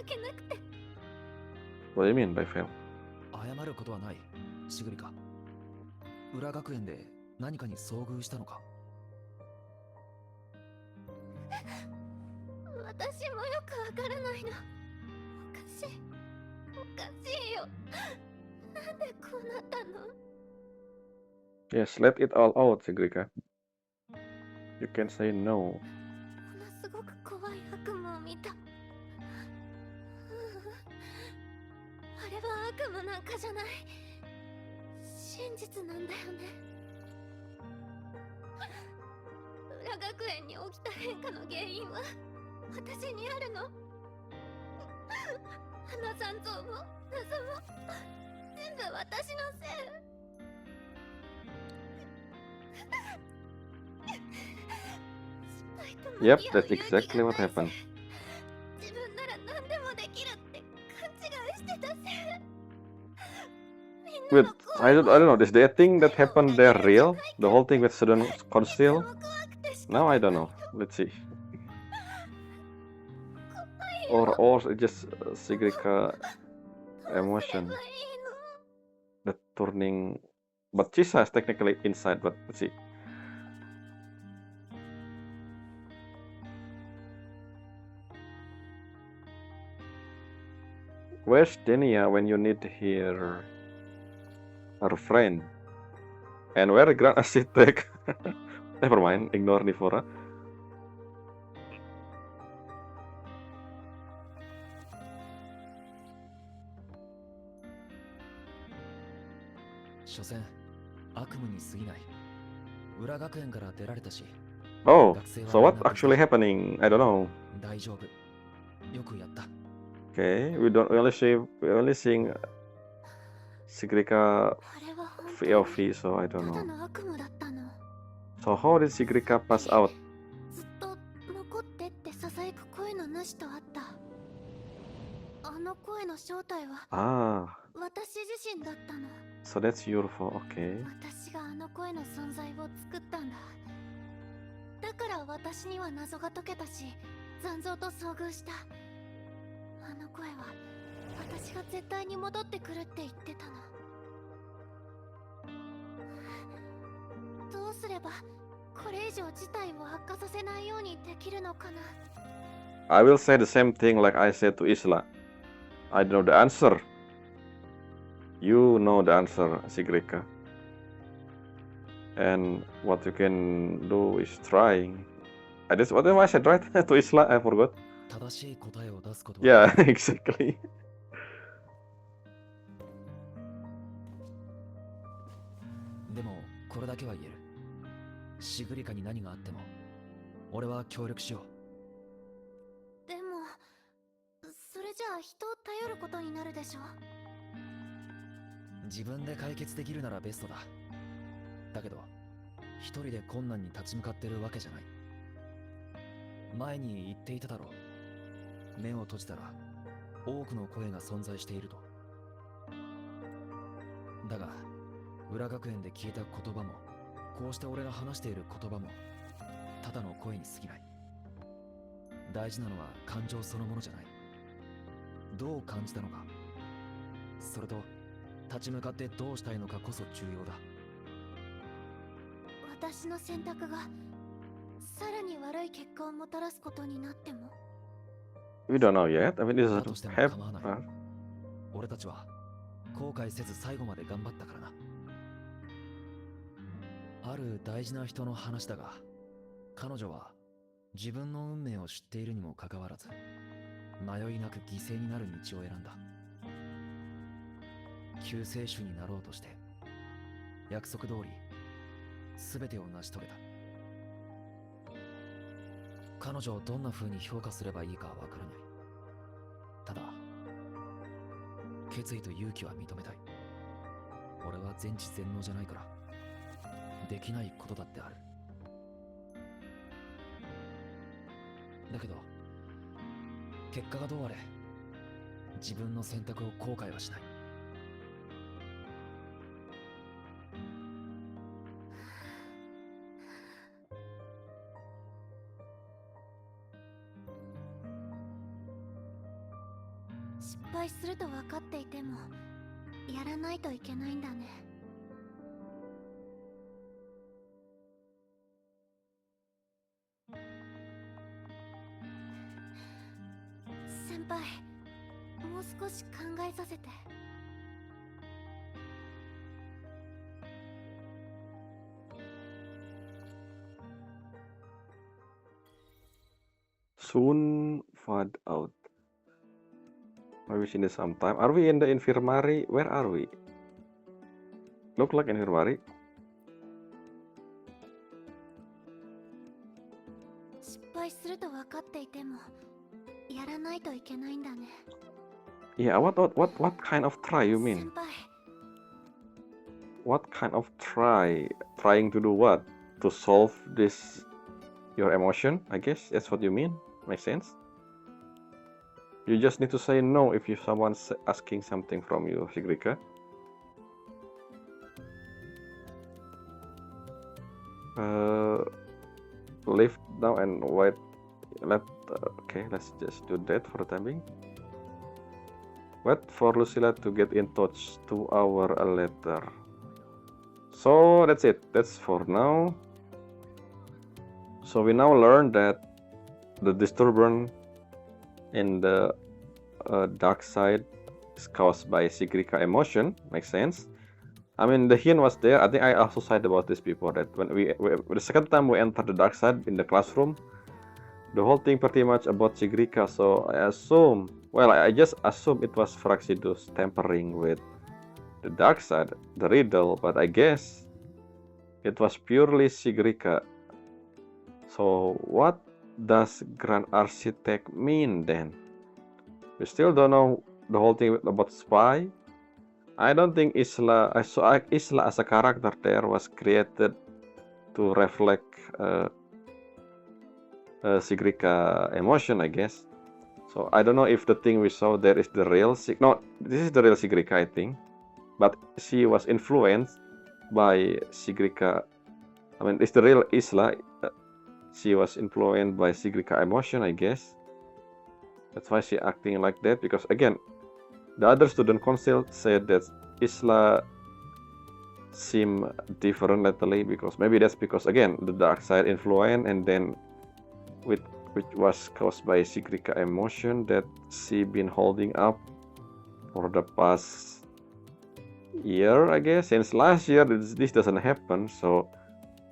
訳なくて。 What do you mean by fail? 謝ることはない、しぐりか。裏学園で何かに遭遇したのか？私もよくわからないの。おかしい、おかしいよ。なんでこうなったの？ Yes, let it all out, Sigrika. You can say no. ものすごく怖い悪夢を見た。あれは悪夢なんかじゃない。真実なんだよね。裏学園に起きた変化の原因は私にあるの。花山像も謎も全部私のせい。Yep, that's exactly what happened. 自分なら何でもできるって勘違いしてたせい。 Wait, I don't know. Is the thing that happened there real? The whole thing with sudden conceal? Now I don't know. Let's see. Or it's just Sigrika emotion that turning. But Chisa is technically inside. But let's see. Where's Denia when you need her friend? And where Grand Architect? Never mind, ignore Nivora. 所詮悪夢に過ぎない。裏学園から出られたし。 Oh, so what actually happening? I don't know. 大丈夫。よくやった。 Okay, we only seeing Sigrika あれは本当 POV, に so I た don't だ know. の悪夢だったの。 So how did Sigrika pass out? ずっと残ってって囁く声の主と会った。あの声の正体は Ah, 私自身だったの。 so that's your fault. Okay. 私があの声の存在を作ったんだ。だから私には謎が解けたし、残像と遭遇した。あの声は私が絶対に戻ってくるって言ってたの。どうすればこれ以上事態を悪化させないようにできるのかな。 I will say the same thing like I said to Isla. I know the answer. You know the answer, Sigrika. And what you can do is trying. What am I said right to Isla? I forgot. 正しい答えを出すことは。 Yeah, exactly. でもこれだけは言える。シグリカに何があっても俺は協力しよう。でもそれじゃあ人を頼ることになるでしょ。自分で解決できるならベストだ。だけど一人で困難に立ち向かってるわけじゃない。前に言っていただろう。目を閉じたら多くの声が存在していると。だが裏学園で聞いた言葉もこうして俺が話している言葉もただの声に過ぎない。大事なのは感情そのものじゃない。どう感じたのか、それと立ち向かってどうしたいのかこそ重要だ。私の選択がさらに悪い結果をもたらすことになっても。 We don't know yet. I mean, this だとし is ても構わない。 have. 俺たちは後悔せず最後まで頑張ったからな。ある大事な人の話だが、彼女は自分の運命を知っているにもかかわらず迷いなく犠牲になる道を選んだ。救世主になろうとして約束通り全てを成し遂げた。彼女をどんな風に評価すればいいかわからない。ただ決意と勇気は認めたい。俺は全知全能じゃないからできないことだってある。だけど結果がどうあれ自分の選択を後悔はしない。失敗すると分かっていてもやらないといけないんだね。先輩、もう少し考えさせて。Soon find out. Maybe we need some time. Are we in the infirmary? Where are we? Look like infirmary. 失敗すると分かっていてもやらないといけないんだね。Yeah, what kind of try you 先 mean? 輩、 What kind of try? Trying to do what? To solve this your emotion? I guess that's what you mean. Makes sense. You just need to say no if someone's asking something from you, Sigrika. Lift now and wait. Okay, let's just do that for the time being. Wait for Lucilla to get in touch 2 hours later. So that's it. That's for now. So we now learn that the disturbance in the dark side is caused by Sigrika emotion. Makes sense. I mean, the hint was there. I think I also said about this before, that when we the second time we enter the dark side in the classroom, the whole thing pretty much about Sigrika. So I assume, well, I just assume it was Fraxidus tampering with the dark side, the riddle, but I guess it was purely Sigrika. So what does Grand Architect mean then? We still don't know the whole thing about spy. I don't think Isla as a character there was created to reflect Sigrika emotion, I guess. So I don't know if the thing we saw there is the real this is the real Sigrika, I think. But she was influenced by Sigrika. I mean, it's the real Isla. She was influenced by Sigrika emotion, I guess. That's why she acting like that. Because again, the other student council said that Isla seem different lately, because maybe that's because again the dark side influence, and then which was caused by Sigrika emotion that she been holding up for the past year, I guess. Since last year this doesn't happen, so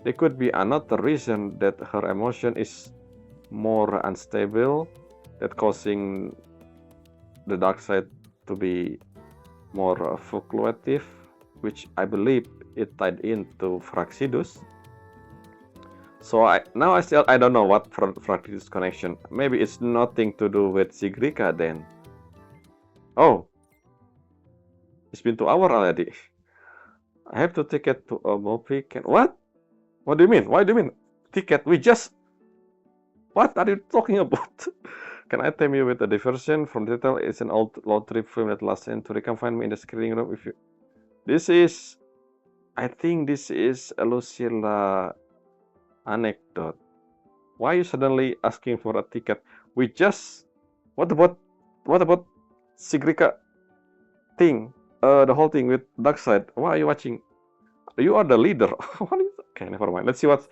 there could be another reason that her emotion is more unstable, that causing the dark side to be more fluctuative, which I believe it tied into Fraxidus. So I don't know what Fraxidus connection. Maybe it's nothing to do with Sigrika then. Oh, it's been 2 hours already. I have to ticket to a movie. What? What do you mean? Why do you mean ticket? We just... What are you talking about? Can I tell you with a diversion from the title? It's an old trip film that last century. Come find me in the screening room if you... This is... I think this is a Lucilla Anecdote. Why are you suddenly asking for a ticket? We just... What about Sigrika thing? The whole thing with Darkseid. Why are you watching? You are the leader. What is... Okay, never mind. Let's see what's...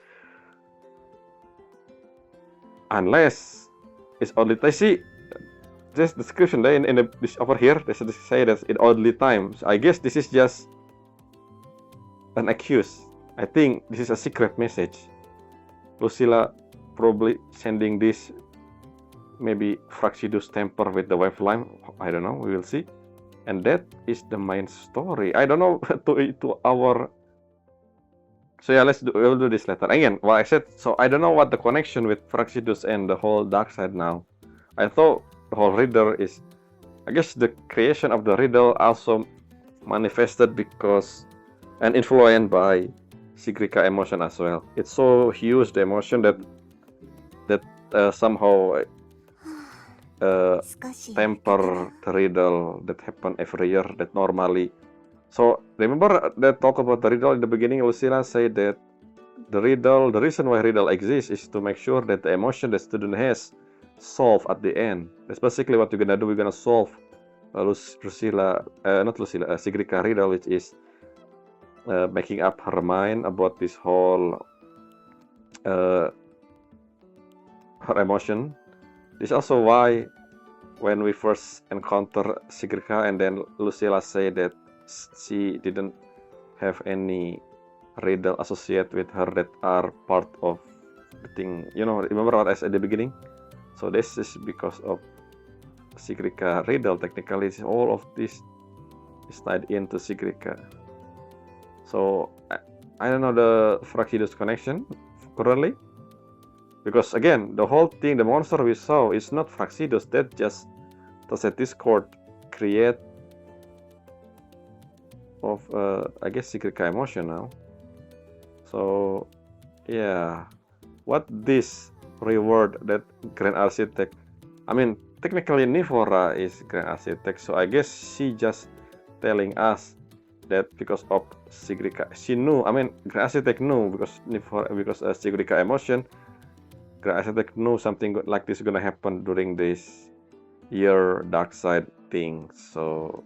Unless it's only... I see this description there in this over here. They say that it only times. I guess this is just an accuse. I think this is a secret message. Lucilla probably sending this, maybe Fraxidus temper with the waveline. I don't know. We will see. And that is the main story. I don't know to our... So yeah, we'll do this later. Again, what I said, so I don't know what the connection with Fraxidus and the whole dark side now. I thought the whole riddle is... I guess the creation of the riddle also manifested because and influenced by Sigrika emotion as well. It's so huge, the emotion, that somehow temper the riddle that happen every year, that normally... So remember that talk about the riddle in the beginning. Lucilla said that the reason why riddle exists is to make sure that the emotion the student has solve at the end. That's basically what you're gonna do. We're gonna solve Sigrika riddle, which is making up her mind about this whole her emotion. This is also why when we first encounter Sigrika and then Lucilla said that she didn't have any riddle associated with her that are part of the thing. Remember what I said at the beginning? So this is because of Sigrika riddle. Technically, all of this is tied into Sigrika. So I don't know the Fractidus connection currently, because again, the whole thing, the monster we saw is not Fractidus. That just does a Discord create of I guess Sigrika emotion now. So yeah, what this reward that Grand Architect, I mean technically Nivora is Grand Architect, so I guess she just telling us that because of Sigrika, she knew, I mean Grand Architect knew because Sigrika emotion, Grand Architect knew something like this is gonna happen during this year dark side thing. So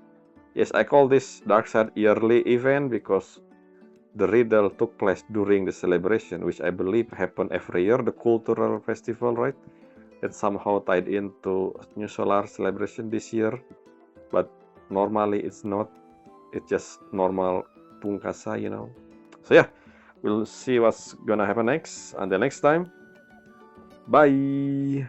yes, I call this dark side yearly event because the riddle took place during the celebration, which I believe happened every year, the cultural festival, right? It somehow tied into New Solar celebration this year, but normally it's not. It's just normal pungkasa, So yeah, we'll see what's gonna happen next. Until next time, bye!